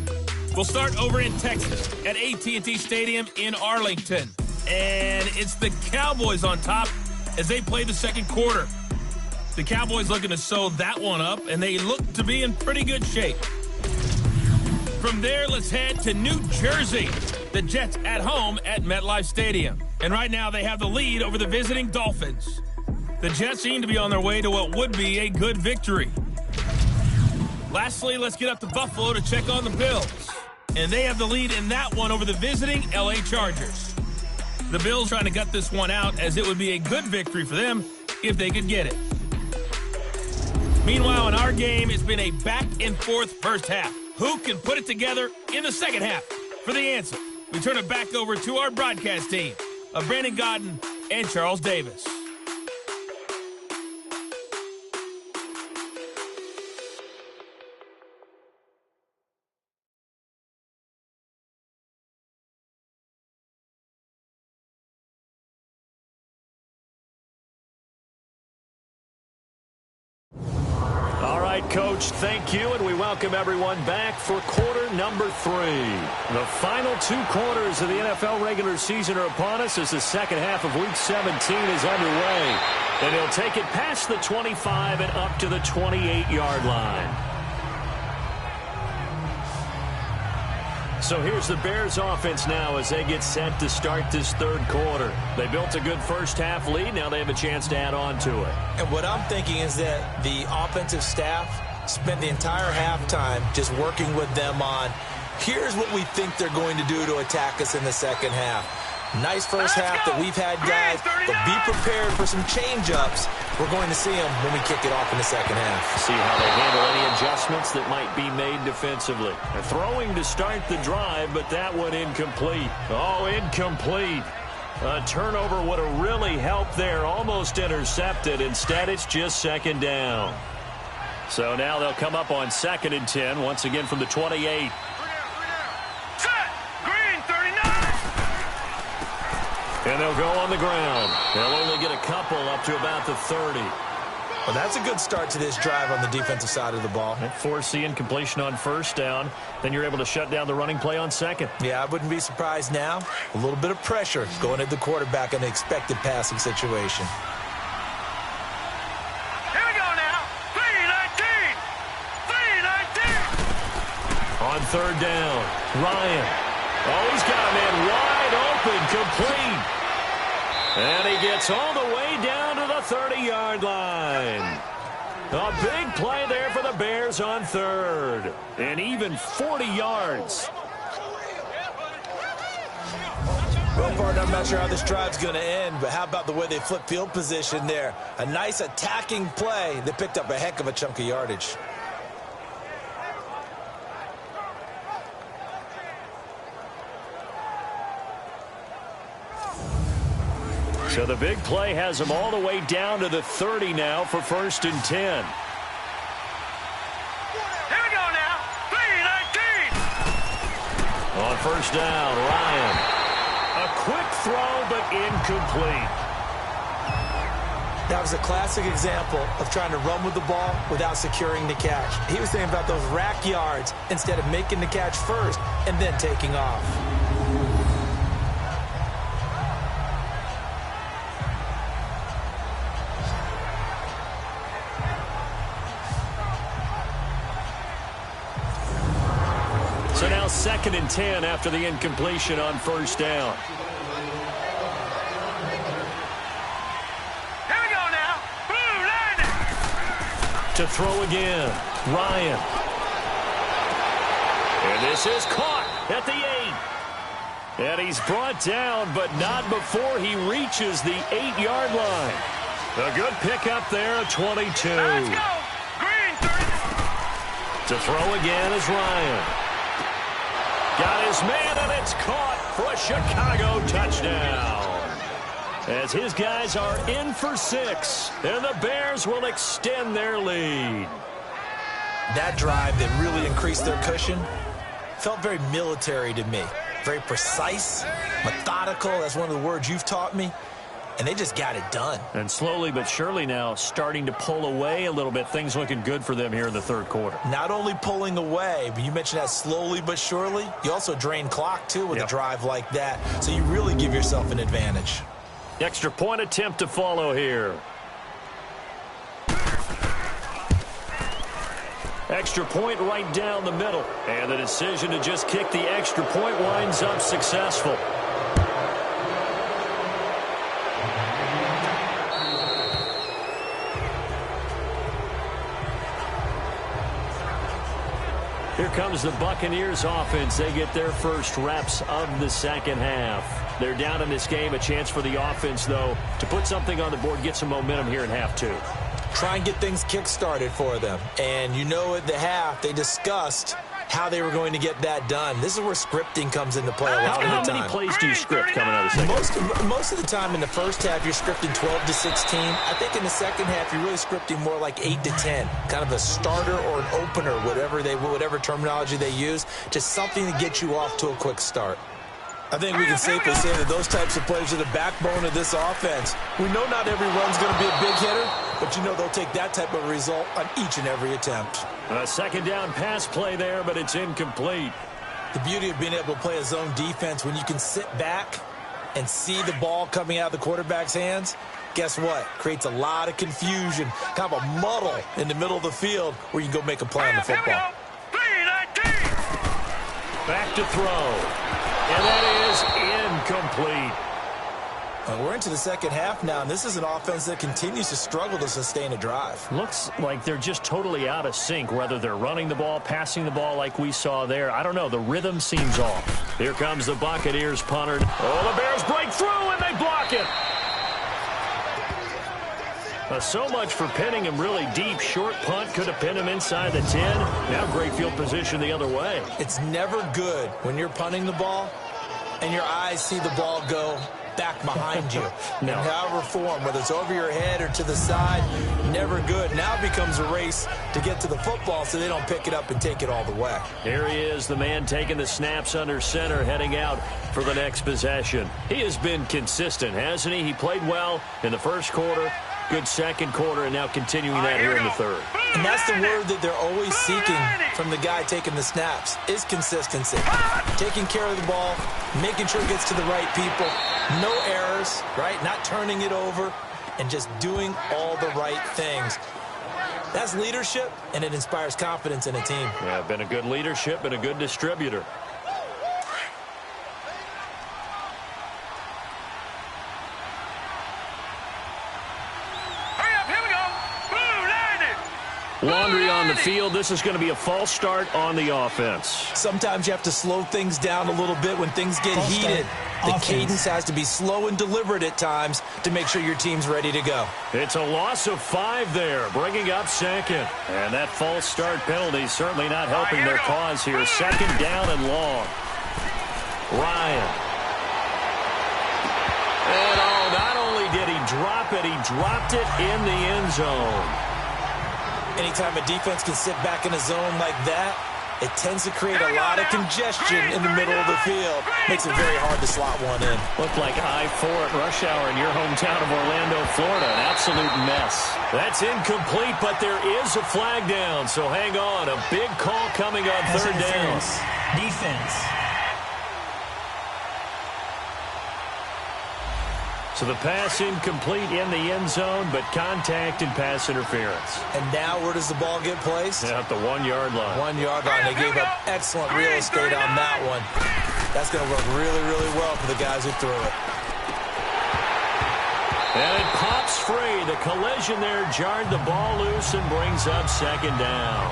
We'll start over in Texas at AT&T Stadium in Arlington. And it's the Cowboys on top as they play the second quarter. The Cowboys looking to sew that one up, and they look to be in pretty good shape. From there, let's head to New Jersey. The Jets at home at MetLife Stadium. And right now, they have the lead over the visiting Dolphins. The Jets seem to be on their way to what would be a good victory. Lastly, let's get up to Buffalo to check on the Bills. And they have the lead in that one over the visiting LA Chargers. The Bills trying to gut this one out as it would be a good victory for them if they could get it. Meanwhile, in our game, it's been a back-and-forth first half. Who can put it together in the second half? For the answer, we turn it back over to our broadcast team of Brandon Godden and Charles Davis. Coach, thank you, and we welcome everyone back for quarter number 3. The final 2 quarters of the NFL regular season are upon us as the second half of Week 17 is underway. And he'll take it past the 25 and up to the 28-yard line. So here's the Bears offense now as they get set to start this third quarter. They built a good first half lead. Now they have a chance to add on to it. And what I'm thinking is that the offensive staff spent the entire halftime just working with them on, here's what we think they're going to do to attack us in the second half. Nice first half that we've had, guys, but be prepared for some change-ups. We're going to see them when we kick it off in the second half. See how they handle any adjustments that might be made defensively. They're throwing to start the drive, but that one incomplete. Oh, incomplete. A turnover would have really helped there. Almost intercepted. Instead, it's just second down. So now they'll come up on 2nd and 10, once again from the 28. And they'll go on the ground. They'll only get a couple up to about the 30. Well, that's a good start to this drive on the defensive side of the ball. Force the incompletion on first down. Then you're able to shut down the running play on second. Yeah, I wouldn't be surprised now. A little bit of pressure going at the quarterback in an expected passing situation. Here we go now. 3-19. 3-19. On third down, Ryan. Oh, he's got a man wide open, complete. And he gets all the way down to the 30-yard line. A big play there for the Bears on third. And even 40 yards. Well, partner, I'm not sure how this drive's going to end, but how about the way they flip field position there? A nice attacking play that picked up a heck of a chunk of yardage. So the big play has them all the way down to the 30 now for 1st and 10. Here we go now. 3-19. On first down, Ryan. A quick throw, but incomplete. That was a classic example of trying to run with the ball without securing the catch. He was thinking about those rack yards instead of making the catch first and then taking off. So now 2nd and 10 after the incompletion on first down. Here we go now. Blue Lightning. To throw again, Ryan. And this is caught at the 8. And he's brought down, but not before he reaches the 8-yard line. A good pickup there at 22. Let's go. Green 30. To throw again is Ryan. Got his man, and it's caught for a Chicago touchdown. As his guys are in for 6, and the Bears will extend their lead. That drive that really increased their cushion felt very military to me. Very precise, methodical. That's one of the words you've taught me. And they just got it done. And slowly but surely now starting to pull away a little bit. Things looking good for them here in the third quarter. Not only pulling away, but you mentioned that slowly but surely. You also drain clock, too, with a drive like that. So you really give yourself an advantage. Extra point attempt to follow here. Extra point right down the middle. And the decision to just kick the extra point winds up successful. Here comes the Buccaneers offense. They get their first reps of the second half. They're down in this game. A chance for the offense, though, to put something on the board, get some momentum here in half 2. Try and get things kick-started for them. And you know at the half, they discussed how they were going to get that done. This is where scripting comes into play a lot of the time. How many plays do you script coming out of the second? Most of the time in the first half, you're scripting 12 to 16. I think in the second half, you're really scripting more like 8 to 10. Kind of a starter or an opener, whatever terminology they use. Just something to get you off to a quick start. I think we can safely say that those types of plays are the backbone of this offense. We know not every run's going to be a big hitter, but you know they'll take that type of result on each and every attempt. A second down pass play there, but it's incomplete. The beauty of being able to play a zone defense when you can sit back and see the ball coming out of the quarterback's hands, guess what? Creates a lot of confusion, kind of a muddle in the middle of the field where you can go make a play on the football. Back to throw. And that is incomplete. We're into the second half now, and this is an offense that continues to struggle to sustain a drive. Looks like they're just totally out of sync, whether they're running the ball, passing the ball like we saw there. I don't know. The rhythm seems off. Here comes the Buccaneers punter. Oh, the Bears break through, and they block it. So much for pinning him really deep. Short punt could have pinned him inside the 10. Now great field position the other way. It's never good when you're punting the ball and your eyes see the ball go back behind you. No. In however form, whether it's over your head or to the side, never good. Now it becomes a race to get to the football so they don't pick it up and take it all the way. Here he is, the man taking the snaps under center, heading out for the next possession. He has been consistent, hasn't he? He played well in the first quarter, good second quarter, and now continuing that here in the third. And that's the word that they're always seeking from the guy taking the snaps, is consistency. Taking care of the ball, making sure it gets to the right people, no errors, right? Not turning it over, and just doing all the right things. That's leadership, and it inspires confidence in a team. Yeah, been a good leadership and a good distributor. Laundry on the field. This is going to be a false start on the offense. Sometimes you have to slow things down a little bit when things get heated. The cadence has to be slow and deliberate at times to make sure your team's ready to go. It's a loss of 5 there, bringing up second. And that false start penalty certainly not helping their cause here. Second down and long. Ryan. And not only did he drop it, he dropped it in the end zone. Anytime a defense can sit back in a zone like that, it tends to create a lot of congestion in the middle of the field. Makes it very hard to slot one in. Looked like I-4 at rush hour in your hometown of Orlando, Florida. An absolute mess. That's incomplete, but there is a flag down, so hang on. A big call coming on third down. Defense. So the pass incomplete in the end zone, but contact and pass interference. And now where does the ball get placed? At the 1 yard line. 1 yard line. They gave up excellent real estate on that one. That's going to work really, really well for the guys who threw it. And it pops free. The collision there jarred the ball loose and brings up second down.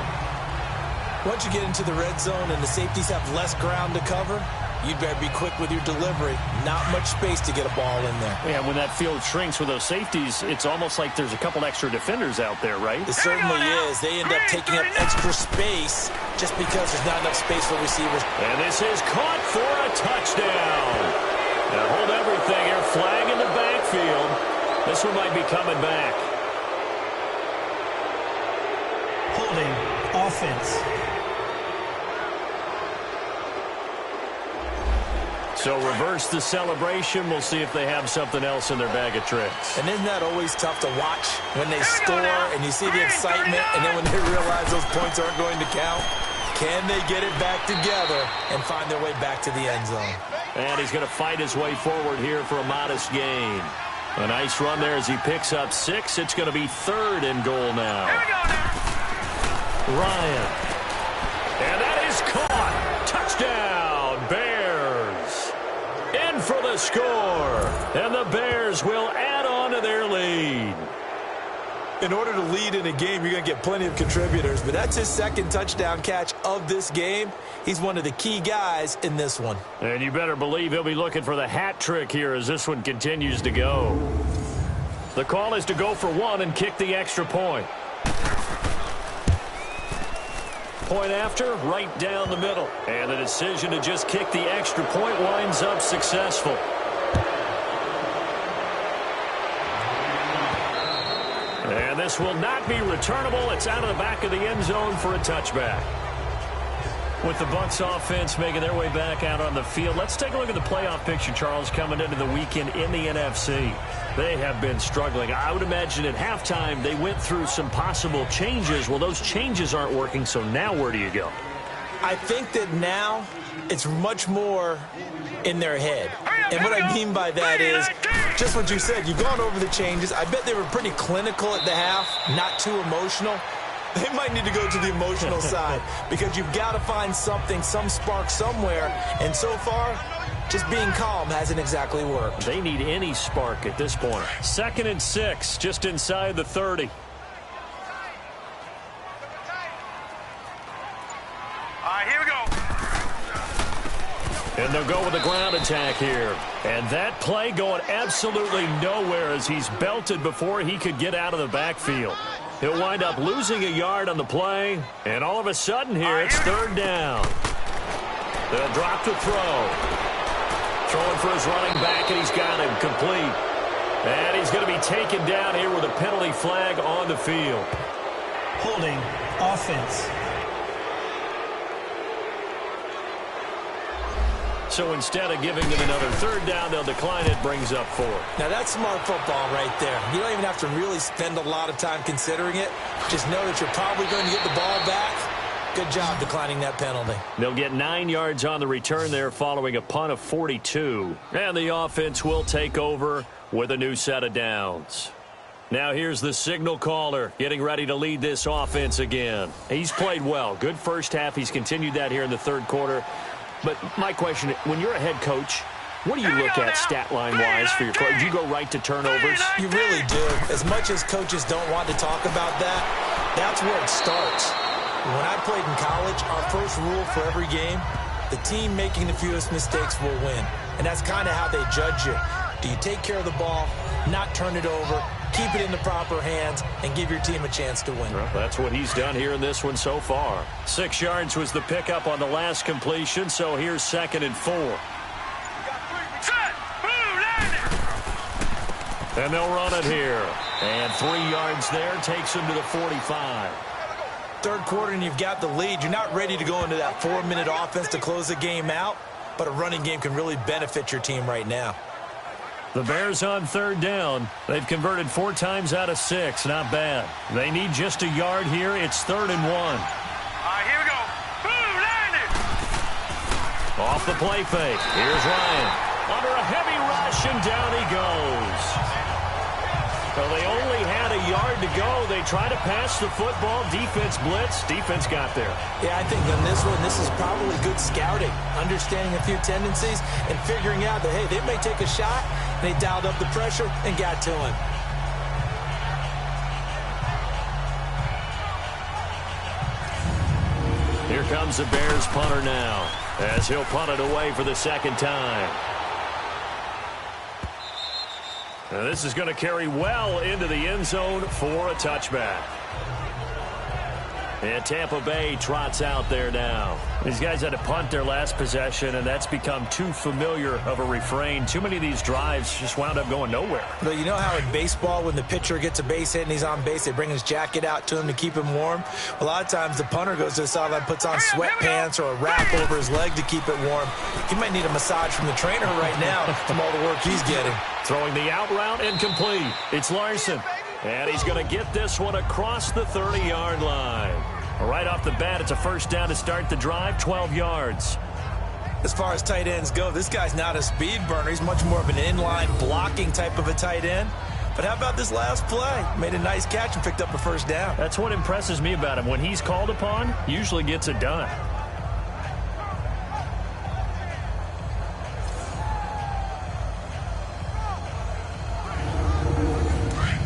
Once you get into the red zone and the safeties have less ground to cover, you better be quick with your delivery. Not much space to get a ball in there. Yeah, when that field shrinks with those safeties, it's almost like there's a couple extra defenders out there, right? It certainly is. They end up taking up extra space just because there's not enough space for receivers. And this is caught for a touchdown. Now hold everything here. Flag in the backfield. This one might be coming back. Holding. Offense. So reverse the celebration. We'll see if they have something else in their bag of tricks. And isn't that always tough to watch when they score and you see the excitement, and then when they realize those points aren't going to count? Can they get it back together and find their way back to the end zone? And he's going to fight his way forward here for a modest gain. A nice run there as he picks up 6. It's going to be 3rd and goal now. Ryan. And that is caught. Touchdown, Bears. In for the score. And the Bears will add on to their lead. In order to lead in a game, you're going to get plenty of contributors, but that's his second touchdown catch of this game. He's one of the key guys in this one. And you better believe he'll be looking for the hat trick here as this one continues to go. The call is to go for 1 and kick the extra point. Point after, right down the middle. And the decision to just kick the extra point winds up successful. And this will not be returnable. It's out of the back of the end zone for a touchback. With the Bucs offense making their way back out on the field, let's take a look at the playoff picture, Charles, coming into the weekend in the NFC. They have been struggling. I would imagine at halftime they went through some possible changes. Well, those changes aren't working, so now where do you go? I think that now it's much more in their head. And what I mean by that is just what you said. You've gone over the changes. I bet they were pretty clinical at the half, not too emotional. they might need to go to the emotional side because you've got to find something, some spark somewhere. And so far, just being calm hasn't exactly worked. They need any spark at this point. 2nd and 6, just inside the 30. All right, here we go. And they'll go with a ground attack here. And that play going absolutely nowhere as he's belted before he could get out of the backfield. He'll wind up losing a yard on the play. And all of a sudden here, it's 3rd down. They'll drop the throw. Throwing for his running back, and he's got him complete. And he's going to be taken down here with a penalty flag on the field. Holding offense. So instead of giving them another 3rd down, they'll decline it, brings up 4. Now, that's smart football right there. You don't even have to really spend a lot of time considering it. Just know that you're probably going to get the ball back. Good job declining that penalty. They'll get 9 yards on the return there following a punt of 42. And the offense will take over with a new set of downs. Now here's the signal caller getting ready to lead this offense again. He's played well. Good first half. He's continued that here in the 3rd quarter. But my question, when you're a head coach, what do you look at stat line-wise for your coach? Do you go right to turnovers? You really do. As much as coaches don't want to talk about that, that's where it starts. When I played in college, our first rule for every game, the team making the fewest mistakes will win. And that's kind of how they judge you. Do you take care of the ball, not turn it over, keep it in the proper hands, and give your team a chance to win? Well, that's what he's done here in this one so far. 6 yards was the pickup on the last completion, so here's 2nd and 4. And they'll run it here. And 3 yards there takes him to the 45. 3rd quarter and you've got the lead. You're not ready to go into that 4-minute offense to close the game out, but a running game can really benefit your team right now. The Bears on 3rd down. They've converted 4 times out of 6. Not bad. They need just a yard here. It's 3rd and 1. All right, here we go. Boom, landed. Off the play fake. Here's Ryan. Under a heavy rush, and down he goes. Well, they only had a yard to go. They try to pass the football. Defense blitz. Defense got there. Yeah, I think on this one, this is probably good scouting, understanding a few tendencies, and figuring out that, hey, they may take a shot. They dialed up the pressure and got to him. Here comes the Bears punter now, as he'll punt it away for the 2nd time. Now this is going to carry well into the end zone for a touchback. And Tampa Bay trots out there now. These guys had to punt their last possession, and that's become too familiar of a refrain. Too many of these drives just wound up going nowhere. But you know how in baseball, when the pitcher gets a base hit and he's on base, they bring his jacket out to him to keep him warm? A lot of times the punter goes to the sideline, puts on sweatpants or a wrap over his leg to keep it warm. He might need a massage from the trainer right now from all the work he's getting. Throwing the out route incomplete. It's Larson. And he's going to get this one across the 30-yard line. Right off the bat, it's a 1st down to start the drive, 12 yards. As far as tight ends go, this guy's not a speed burner. He's much more of an inline blocking type of a tight end. But how about this last play? Made a nice catch and picked up a 1st down. That's what impresses me about him. When he's called upon, usually gets it done.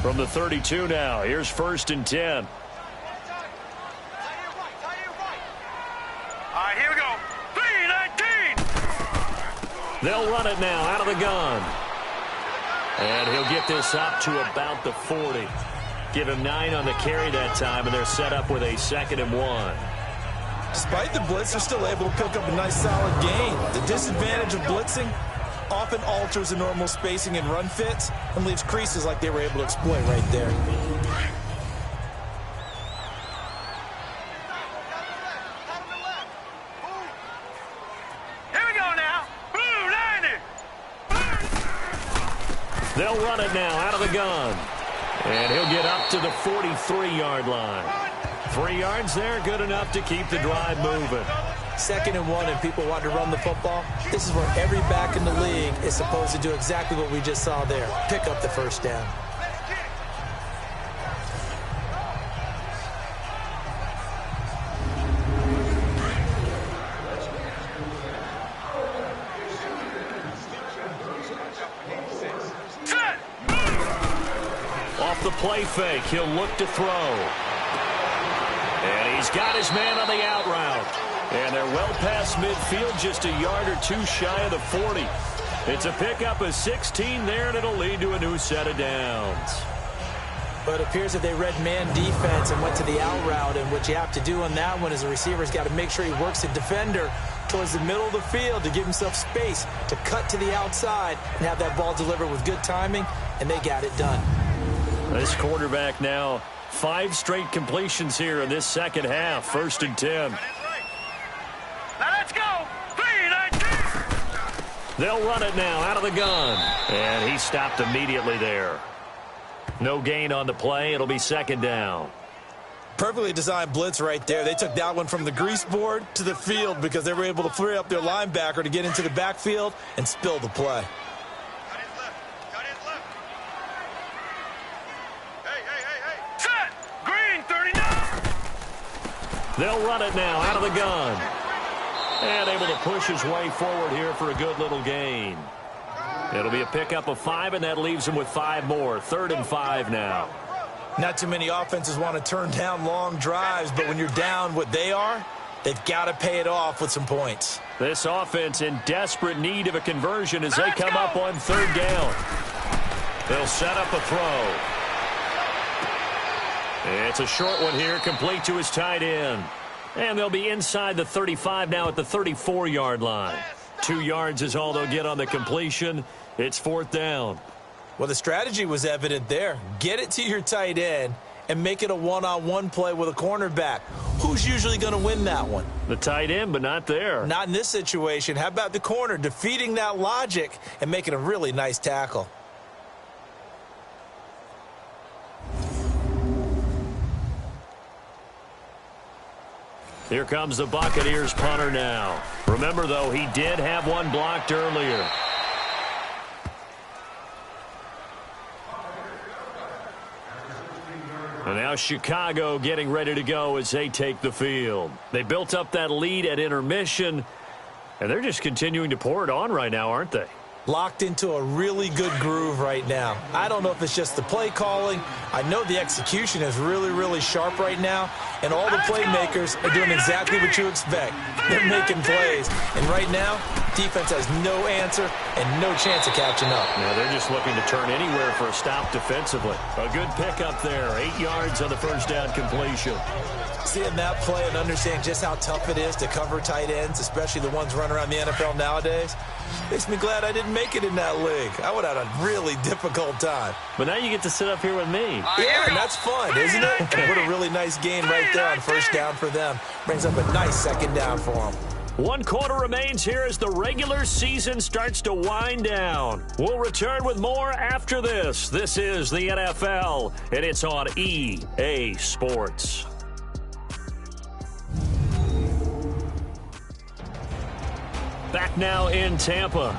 From the 32 now, here's 1st and 10. All right, here we go. 3-19. They'll run it now out of the gun. And he'll get this up to about the 40. Give him 9 on the carry that time, and they're set up with a 2nd and 1. Despite the blitz, they're still able to pick up a nice solid gain. The disadvantage of blitzing often alters the normal spacing and run fits and leaves creases like they were able to exploit right there. Here we go now. Boom, landed. They'll run it now out of the gun. And he'll get up to the 43-yard line. 3 yards there, good enough to keep the drive moving. 2nd and 1 and people want to run the football. This is where every back in the league is supposed to do exactly what we just saw there. Pick up the 1st down. play fake. He'll look to throw. And he's got his man on the out route. And they're well past midfield, just a yard or two shy of the 40. It's a pickup of 16 there, and it'll lead to a new set of downs. But it appears that they read man defense and went to the out route, and what you have to do on that one is the receiver's got to make sure he works the defender towards the middle of the field to give himself space to cut to the outside and have that ball delivered with good timing, and they got it done. This quarterback now 5 straight completions here in this second half. 1st and 10. Now let's go. 3-19. They'll run it now out of the gun. And he stopped immediately there. No gain on the play. It'll be 2nd down. Perfectly designed blitz right there. They took that one from the grease board to the field because they were able to free up their linebacker to get into the backfield and spill the play. Cut his left. Cut his left. Hey. Set. Green 39. They'll run it now out of the gun. And able to push his way forward here for a good little gain. It'll be a pickup of 5, and that leaves him with 5 more. 3rd and 5 now. Not too many offenses want to turn down long drives, but when you're down what they are, they've got to pay it off with some points. This offense in desperate need of a conversion as they come up on 3rd down. They'll set up a throw. It's a short one here, complete to his tight end. And they'll be inside the 35 now at the 34-yard line. 2 yards is all they'll get on the completion. It's 4th down. Well, the strategy was evident there. Get it to your tight end and make it a one-on-one play with a cornerback. Who's usually going to win that one? The tight end, but not there. Not in this situation. How about the corner defeating that logic and making a really nice tackle? Here comes the Buccaneers punter now. Remember, though, he did have one blocked earlier. And now Chicago getting ready to go as they take the field. They built up that lead at intermission, and they're just continuing to pour it on right now, aren't they? Locked into a really good groove right now. I don't know if it's just the play calling. I know the execution is really, really sharp right now, and all the playmakers are doing exactly what you expect. They're making plays, and right now, defense has no answer and no chance of catching up. Yeah, they're just looking to turn anywhere for a stop defensively. A good pickup there, 8 yards on the 1st down completion. Seeing that play and understanding just how tough it is to cover tight ends, especially the ones running around the NFL nowadays, makes me glad I didn't make it in that league. I would have had a really difficult time. But now you get to sit up here with me. Yeah, and that's fun, isn't it? And what a really nice gain right there on 1st down for them. Brings up a nice 2nd down for them. 1 quarter remains here as the regular season starts to wind down. We'll return with more after this. This is the NFL, and it's on EA Sports. Back now in Tampa.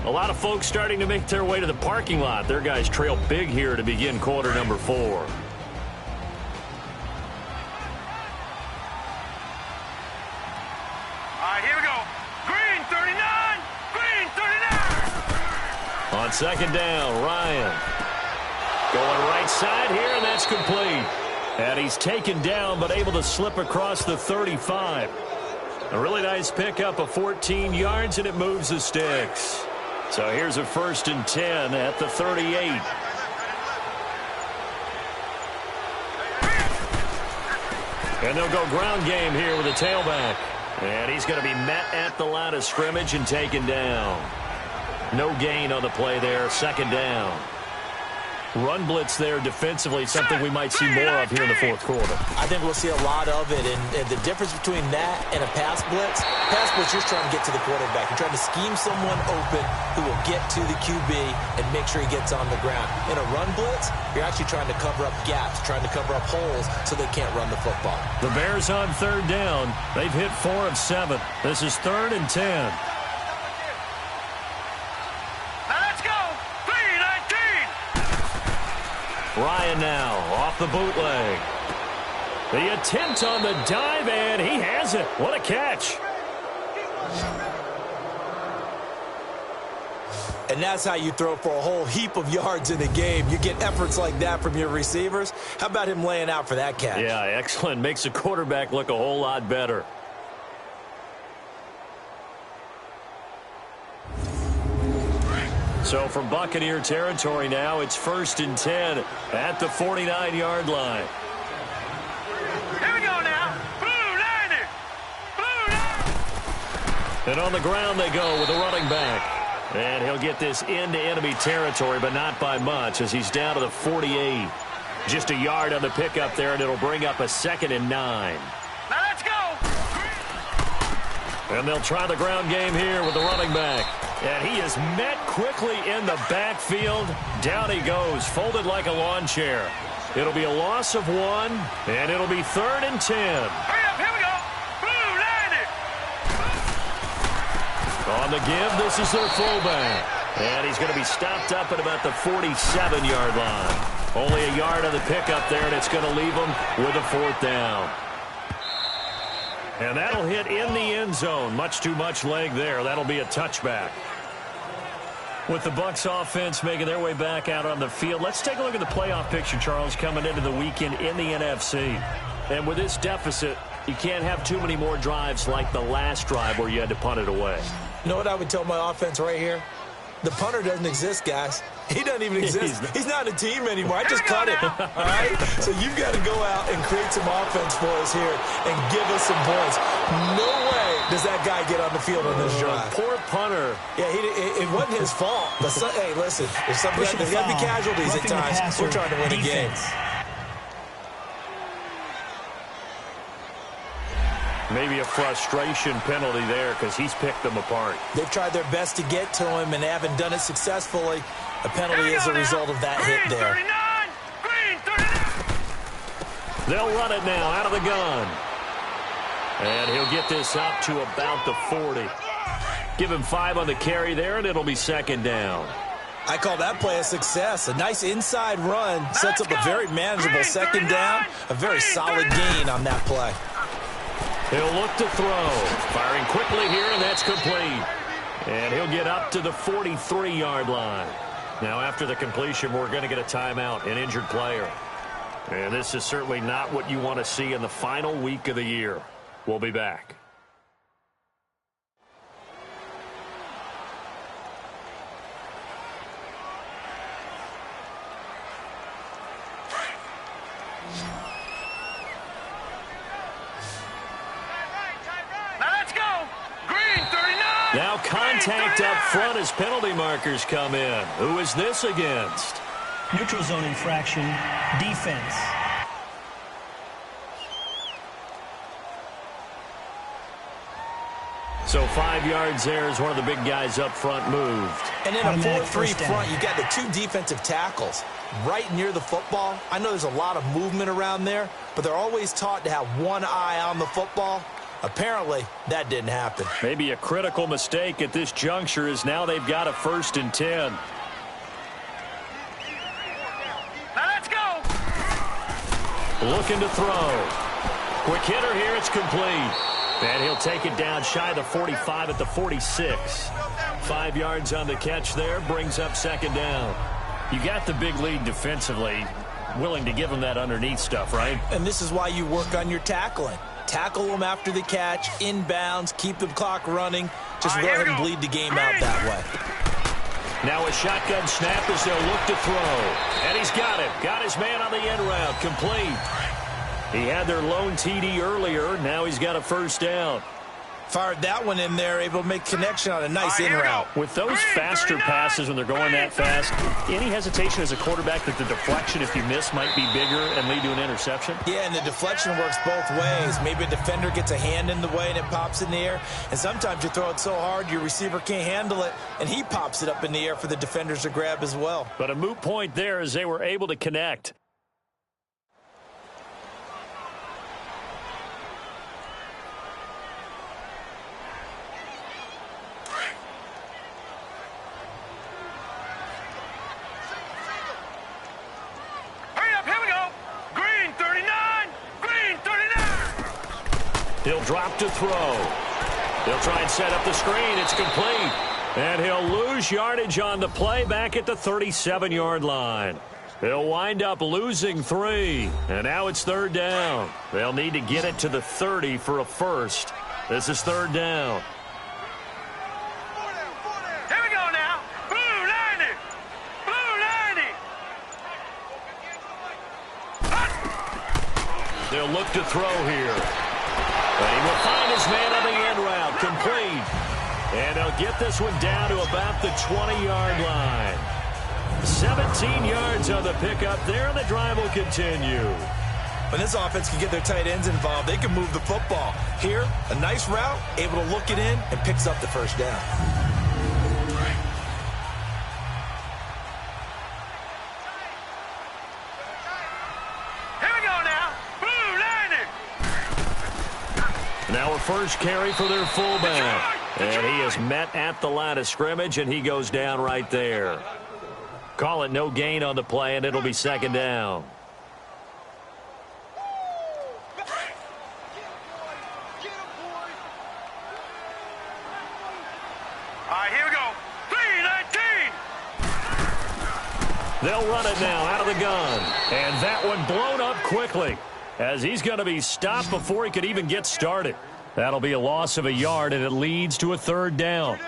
A lot of folks starting to make their way to the parking lot. Their guys trail big here to begin quarter number 4. All right, here we go. Green 39. Green 39. On 2nd down, Ryan. Going right side here, and that's complete. And he's taken down, but able to slip across the 35. A really nice pickup of 14 yards, and it moves the sticks. So here's a 1st and 10 at the 38. And they'll go ground game here with a tailback. And he's going to be met at the line of scrimmage and taken down. No gain on the play there, 2nd down. Run blitz there defensively, something we might see more of here in the 4th quarter. I think we'll see a lot of it, and the difference between that and a pass blitz, you're just trying to get to the quarterback. You're trying to scheme someone open who will get to the QB and make sure he gets on the ground. In a run blitz, you're actually trying to cover up gaps, trying to cover up holes so they can't run the football. The Bears on 3rd down. They've hit 4 of 7. This is 3rd and 10. Ryan now off the bootleg. The attempt on the dive, and he has it. What a catch. And that's how you throw for a whole heap of yards in a game. You get efforts like that from your receivers. How about him laying out for that catch? Yeah, excellent. Makes the quarterback look a whole lot better. So from Buccaneer territory now, it's 1st and 10 at the 49-yard line. Here we go now. Blue Niner. Blue Niner. And on the ground they go with a running back. And he'll get this into enemy territory, but not by much as he's down to the 48. Just a yard on the pickup there, and it'll bring up a 2nd and 9. Now let's go. And they'll try the ground game here with the running back. And he is met quickly in the backfield. Down he goes, folded like a lawn chair. It'll be a loss of 1, and it'll be 3rd and 10. Hurry up, here we go. Blue Niner. On the give, this is their fullback. And he's going to be stopped up at about the 47-yard line. Only a yard on the pickup there, and it's going to leave him with a 4th down. And that'll hit in the end zone. Much too much leg there. That'll be a touchback. With the Bucs offense making their way back out on the field, let's take a look at the playoff picture, Charles, coming into the weekend in the NFC. And with this deficit, you can't have too many more drives like the last drive where you had to punt it away. You know what I would tell my offense right here? The punter doesn't exist, guys. He doesn't even exist. He's not a team anymore. I just cut it. All right? So you've got to go out and create some offense for us here and give us some points. No way does that guy get on the field on this drive. Poor punter. Yeah, it wasn't his fault. But hey, listen, there's got to be casualties at times. We're trying to win a game. Maybe a frustration penalty there because he's picked them apart. They've tried their best to get to him and haven't done it successfully. A penalty is a result of that hit there. Green 39. They'll run it now out of the gun. And he'll get this up to about the 40. Give him 5 on the carry there, and it'll be 2nd down. I call that play a success. A nice inside run sets up a very manageable 2nd down. A very solid gain on that play. He'll look to throw. Firing quickly here, and that's complete. And he'll get up to the 43-yard line. Now, after the completion, we're going to get a timeout, an injured player. And this is certainly not what you want to see in the final week of the year. We'll be back. Now contact up front as penalty markers come in. Who is this against? Neutral zone infraction, defense. So 5 yards there as one of the big guys up front moved. And in a 4-3 front, you got the 2 defensive tackles right near the football. I know there's a lot of movement around there, but they're always taught to have one eye on the football. Apparently, that didn't happen. Maybe a critical mistake at this juncture is now they've got a 1st and 10. Now let's go. Looking to throw. Quick hitter here, it's complete. And he'll take it down shy of the 45 at the 46. 5 yards on the catch there, brings up 2nd down. You got the big lead defensively, willing to give them that underneath stuff, right? And this is why you work on your tackling. Tackle them after the catch, inbounds, keep the clock running. Just go ahead and bleed the game out that way. Now a shotgun snap as they'll look to throw. And he's got it. Got his man on the end route. Complete. He had their lone TD earlier. Now he's got a 1st down. Fired that one in there, able to make connection on a nice in route. With those faster passes when they're going that fast, any hesitation as a quarterback that the deflection, if you miss, might be bigger and lead to an interception? Yeah, and the deflection works both ways. Maybe a defender gets a hand in the way and it pops in the air. And sometimes you throw it so hard your receiver can't handle it, and he pops it up in the air for the defenders to grab as well. But a moot point there as they were able to connect. He'll drop to throw. They'll try and set up the screen. It's complete. And he'll lose yardage on the play back at the 37-yard line. They'll wind up losing 3. And now it's 3rd down. They'll need to get it to the 30 for a first. This is 3rd down. Here we go now. Blue 90. Blue 90. They'll look to throw here. And he will find his man on the end route. Complete. And they'll get this one down to about the 20-yard line. 17 yards on the pickup there, and the drive will continue. When this offense can get their tight ends involved, they can move the football. Here, a nice route, able to look it in, and picks up the first down. Here we go now. Blue 90. Now a first carry for their fullback. And he is met at the line of scrimmage, and he goes down right there. Call it no gain on the play, and it'll be 2nd down. All right, here we go. 3-19. They'll run it now out of the gun. And that one blown up quickly as he's going to be stopped before he could even get started. That'll be a loss of a yard, and it leads to a 3rd down.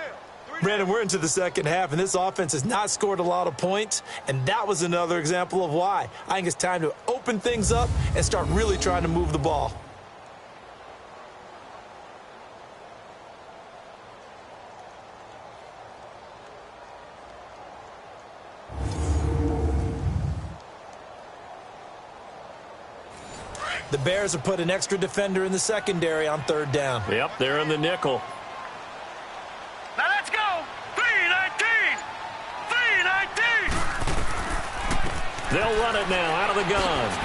Brandon, we're into the second half, and this offense has not scored a lot of points, and that was another example of why. I think it's time to open things up and start really trying to move the ball. The Bears have put an extra defender in the secondary on 3rd down. Yep, they're in the nickel. Now let's go. 3-19. 3-19. They'll run it now out of the gun.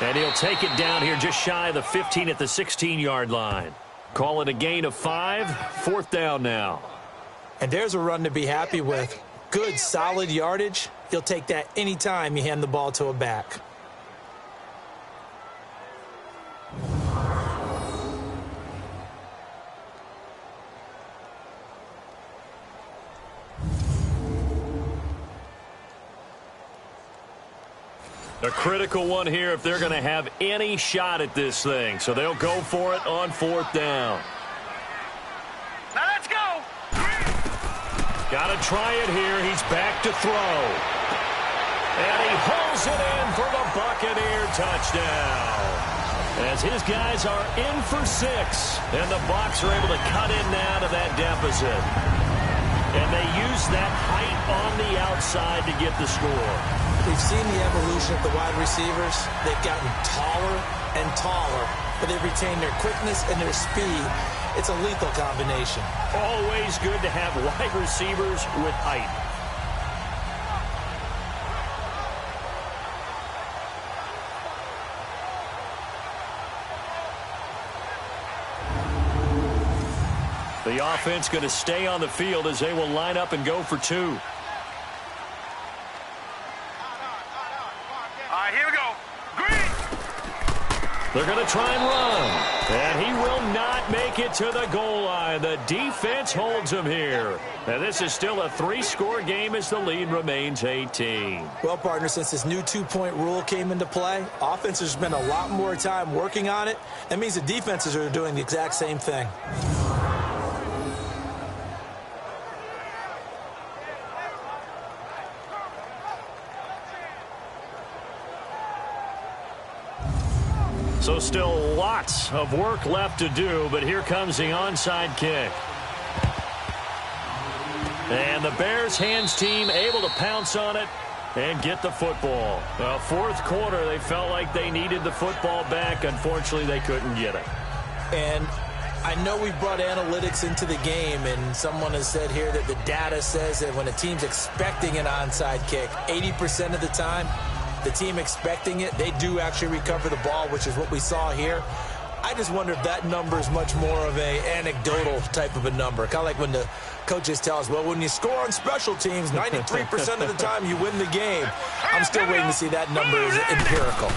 And he'll take it down here just shy of the 15 at the 16-yard line. Call it a gain of 5. 4th down now. And there's a run to be happy with. Good, solid yardage. You'll take that anytime you hand the ball to a back. A critical one here if they're going to have any shot at this thing. So they'll go for it on 4th down. Now let's go. Got to try it here. He's back to throw. And he pulls it in for the Buccaneer touchdown. As his guys are in for 6. And the Bucs are able to cut in now to that deficit. And they use that height on the outside to get the score. We've seen the evolution of the wide receivers. They've gotten taller and taller, but they've retained their quickness and their speed. It's a lethal combination. Always good to have wide receivers with height. The offense going to stay on the field as they will line up and go for 2. All right, here we go. Green. They're going to try and run. And he will not make it to the goal line. The defense holds him here. And this is still a 3-score game as the lead remains 18. Well, partner, since this new 2-point rule came into play, offenses spend a lot more time working on it. That means the defenses are doing the exact same thing. So still lots of work left to do, but here comes the onside kick. And the Bears hands team able to pounce on it and get the football. 4th quarter, they felt like they needed the football back. Unfortunately, they couldn't get it. And I know we've brought analytics into the game, and someone has said here that the data says that when a team's expecting an onside kick, 80% of the time, the team expecting it, they do actually recover the ball, which is what we saw here. I just wonder if that number is much more of a anecdotal type of a number. Kind of like when the coaches tell us, well, when you score on special teams, 93% of the time you win the game. I'm still waiting to see that number is empirical.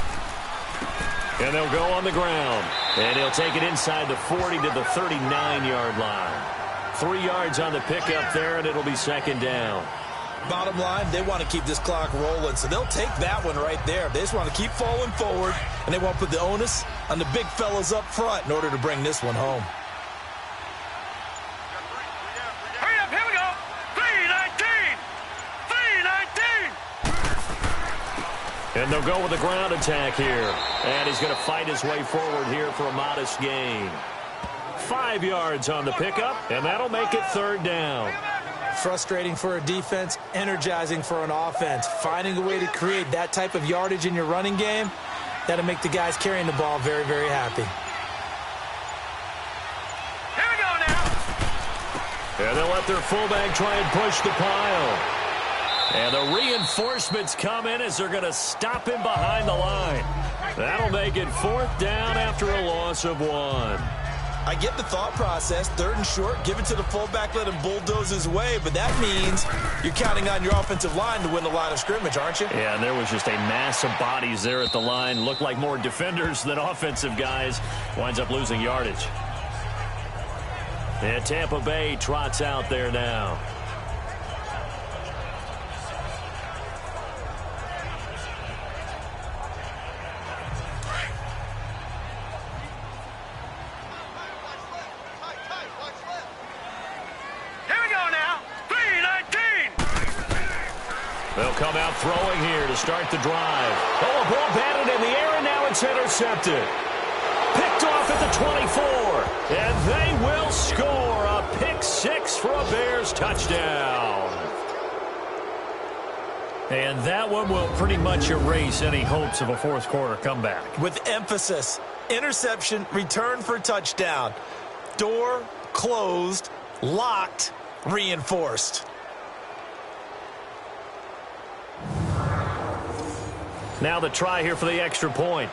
And they'll go on the ground. And he'll take it inside the 40 to the 39-yard line. 3 yards on the pickup there, and it'll be second down. Bottom line, they want to keep this clock rolling, so they'll take that one right there. They just want to keep falling forward, and they want to put the onus on the big fellas up front in order to bring this one home. Hurry up, here we go. 3-19. 3-19. And they'll go with a ground attack here. And he's going to fight his way forward here for a modest gain. 5 yards on the pickup, and that'll make it third down. Frustrating for a defense, energizing for an offense. Finding a way to create that type of yardage in your running game, that'll make the guys carrying the ball very, very happy. Here we go now. And they'll let their fullback try and push the pile. And the reinforcements come in as they're going to stop him behind the line. That'll make it fourth down after a loss of 1. I get the thought process, third and short, give it to the fullback, let him bulldoze his way, but that means you're counting on your offensive line to win the line of scrimmage, aren't you? Yeah, and there was just a mass of bodies there at the line. Looked like more defenders than offensive guys. Winds up losing yardage. And Tampa Bay trots out there now. They'll come out throwing here to start the drive. Oh, a ball batted in the air, and now it's intercepted. Picked off at the 24. And they will score a pick 6 for a Bears touchdown. And that one will pretty much erase any hopes of a fourth quarter comeback. With emphasis, interception, return for touchdown. Door closed, locked, reinforced. Now the try here for the extra point.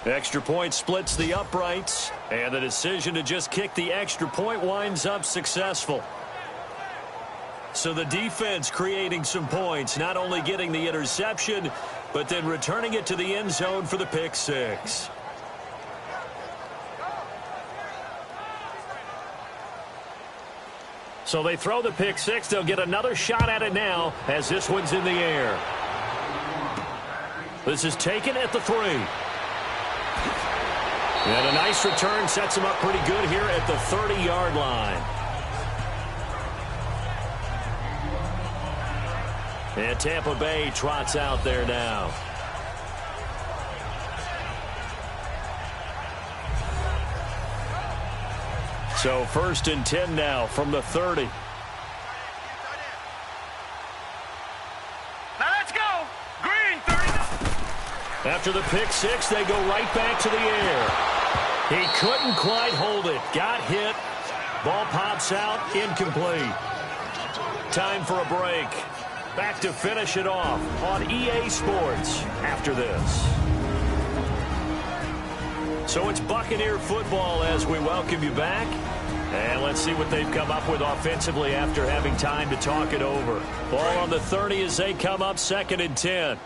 Extra point splits the uprights, and the decision to just kick the extra point winds up successful. So the defense creating some points, not only getting the interception, but then returning it to the end zone for the pick 6. So they throw the pick 6. They'll get another shot at it now as this one's in the air. This is taken at the 3. And a nice return sets him up pretty good here at the 30-yard line. And Tampa Bay trots out there now. So 1st and 10 now from the 30. Now let's go. Green, 30. After the pick 6, they go right back to the air. He couldn't quite hold it. Got hit. Ball pops out. Incomplete. Time for a break. Back to finish it off on EA Sports after this. So it's Buccaneer football as we welcome you back. And let's see what they've come up with offensively after having time to talk it over. Ball on the 30 as they come up 2nd and 10.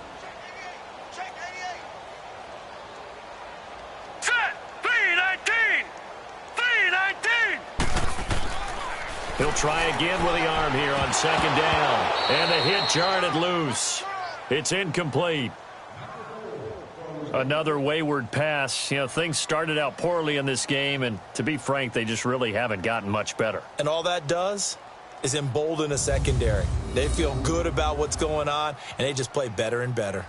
Set. 3-19. 3-19. He'll try again with the arm here on 2nd down. And the hit jarred it loose. It's incomplete. Another wayward pass. You know, things started out poorly in this game, and to be frank, they just really haven't gotten much better. And all that does is embolden a secondary. They feel good about what's going on, and they just play better and better.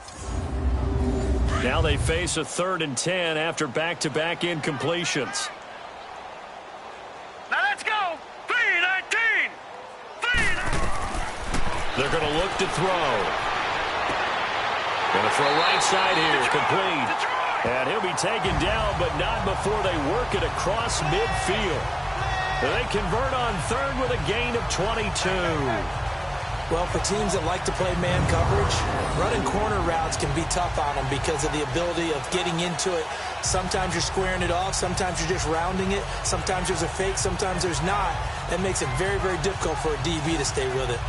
Now they face a 3rd and 10 after back-to-back incompletions. Now let's go. 3-19. 3-19. They're going to look to throw. Going to throw right side here, complete. And he'll be taken down, but not before they work it across midfield. They convert on 3rd with a gain of 22. Well, for teams that like to play man coverage, running corner routes can be tough on them because of the ability of getting into it. Sometimes you're squaring it off. Sometimes you're just rounding it. Sometimes there's a fake. Sometimes there's not. That makes it very, very difficult for a DB to stay with it.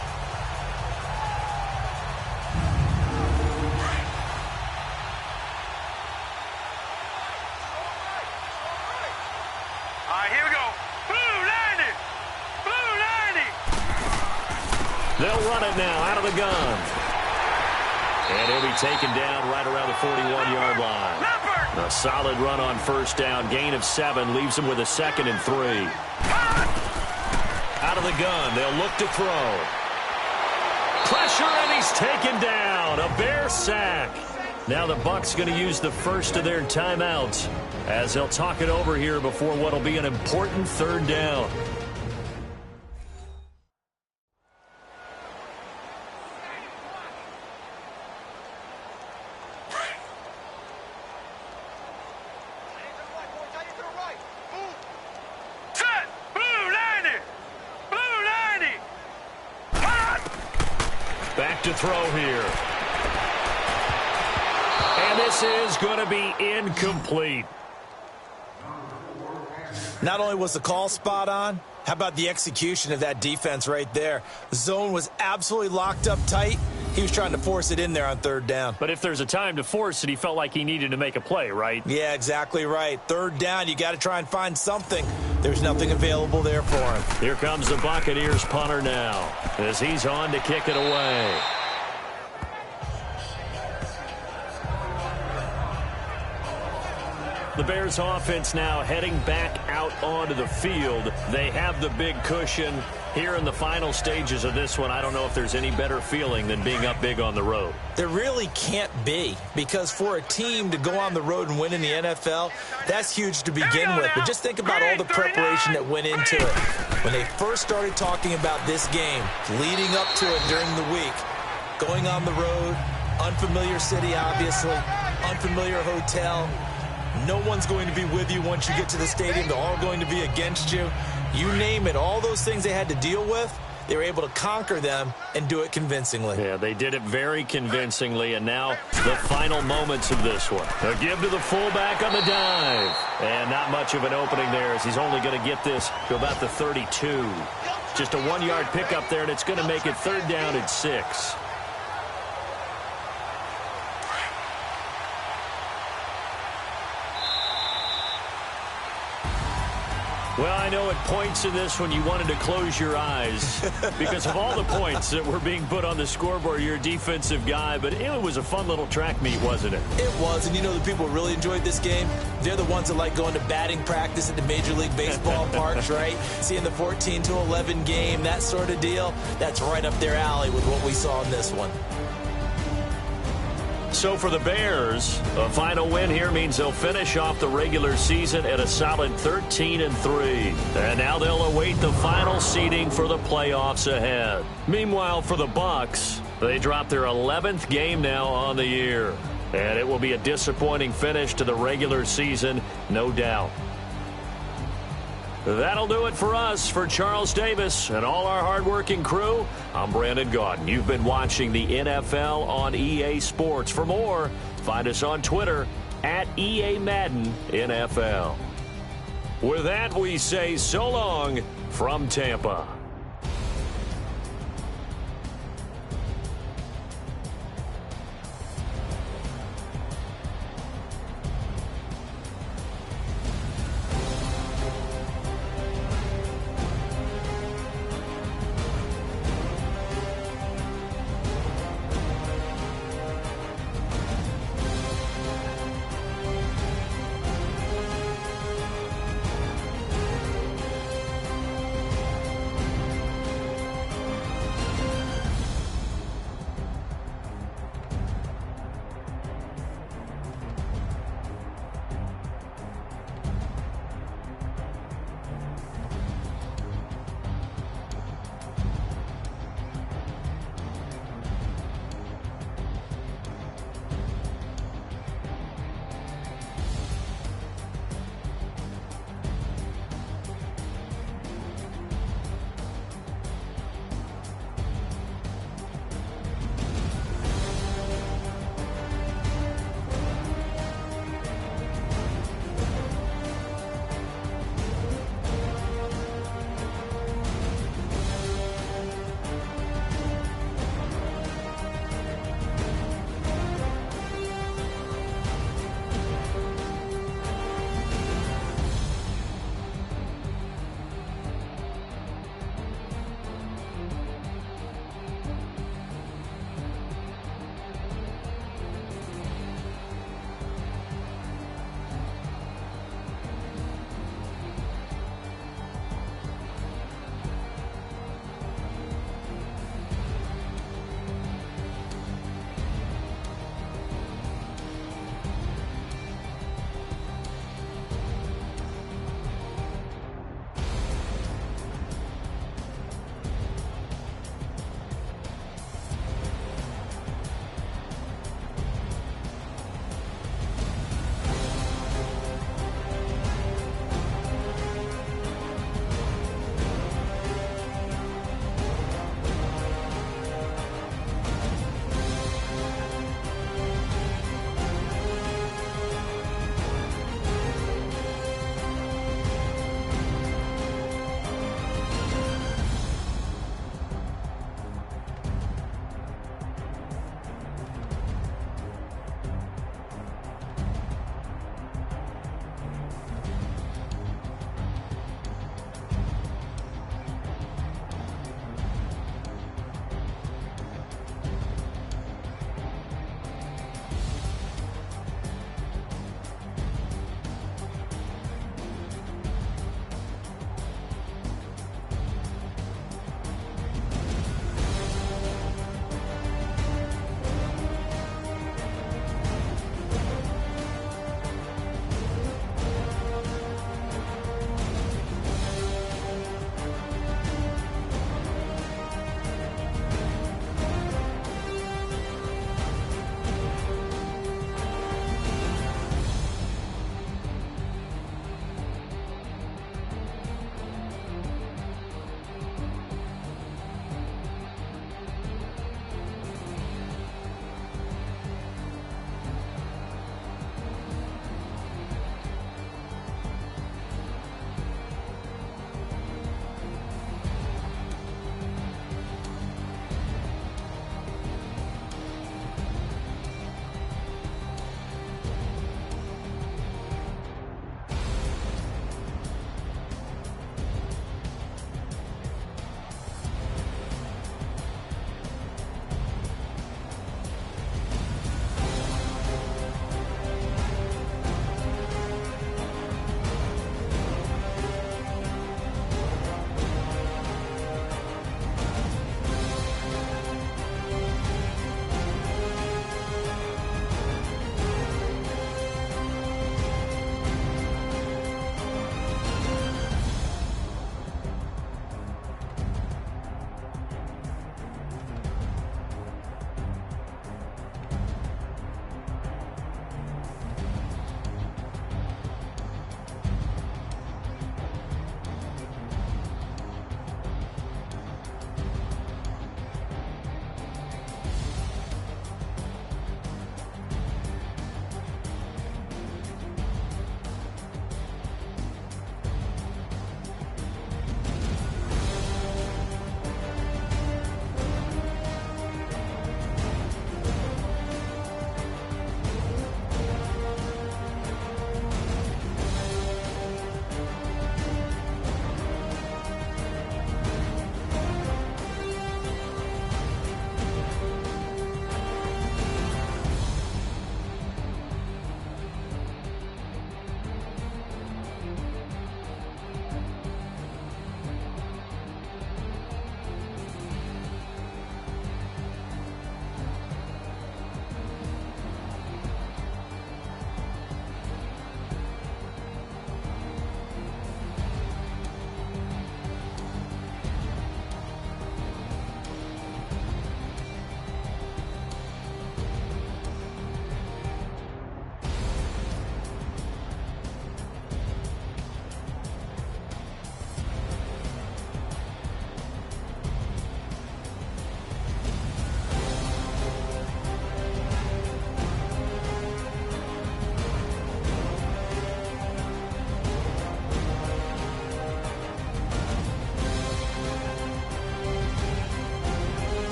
right, here we go. Blue 90. Blue 90. They'll run it now out of the gun. And he'll be taken down right around the 41-yard line. A solid run on first down. Gain of 7 leaves him with a 2nd and 3. Out of the gun. They'll look to throw. Pressure, and he's taken down. A Bear sack. Now the Bucs going to use the first of their timeouts as they'll talk it over here before what will be an important 3rd down. Back to throw here. And this is going to be incomplete. Not only was the call spot on, how about the execution of that defense right there? The zone was absolutely locked up tight. He was trying to force it in there on 3rd down. But if there's a time to force it, he felt like he needed to make a play, right? Yeah, exactly right. 3rd down, you got to try and find something. There's nothing available there for him. Here comes the Buccaneers punter now as he's on to kick it away. The Bears offense now heading back out onto the field. They have the big cushion here in the final stages of this one. I don't know if there's any better feeling than being up big on the road. There really can't be, because for a team to go on the road and win in the NFL, that's huge to begin with. But just think about all the preparation that went into it. When they first started talking about this game, leading up to it during the week, going on the road, unfamiliar city, obviously, unfamiliar hotel. No one's going to be with you once you get to the stadium. They're all going to be against you. You name it, all those things they had to deal with, they were able to conquer them and do it convincingly. Yeah, they did it very convincingly, and now the final moments of this one. A give to the fullback on the dive. And not much of an opening there as he's only going to get this to about the 32. Just a 1-yard pickup there, and it's going to make it 3rd down and 6. Well, I know at points in this one you wanted to close your eyes because of all the points that were being put on the scoreboard. You're a defensive guy, but it was a fun little track meet, wasn't it? It was, and you know the people who really enjoyed this game? They're the ones that like going to batting practice at the Major League Baseball parks, right? Seeing the 14-11 game, that sort of deal. That's right up their alley with what we saw in this one. So for the Bears, a final win here means they'll finish off the regular season at a solid 13-3. And now they'll await the final seeding for the playoffs ahead. Meanwhile, for the Bucs, they drop their 11th game now on the year. And it will be a disappointing finish to the regular season, no doubt. That'll do it for us. For Charles Davis and all our hardworking crew, I'm Brandon Gaudin. You've been watching the NFL on EA Sports. For more, find us on Twitter at EA Madden NFL. With that, we say so long from Tampa.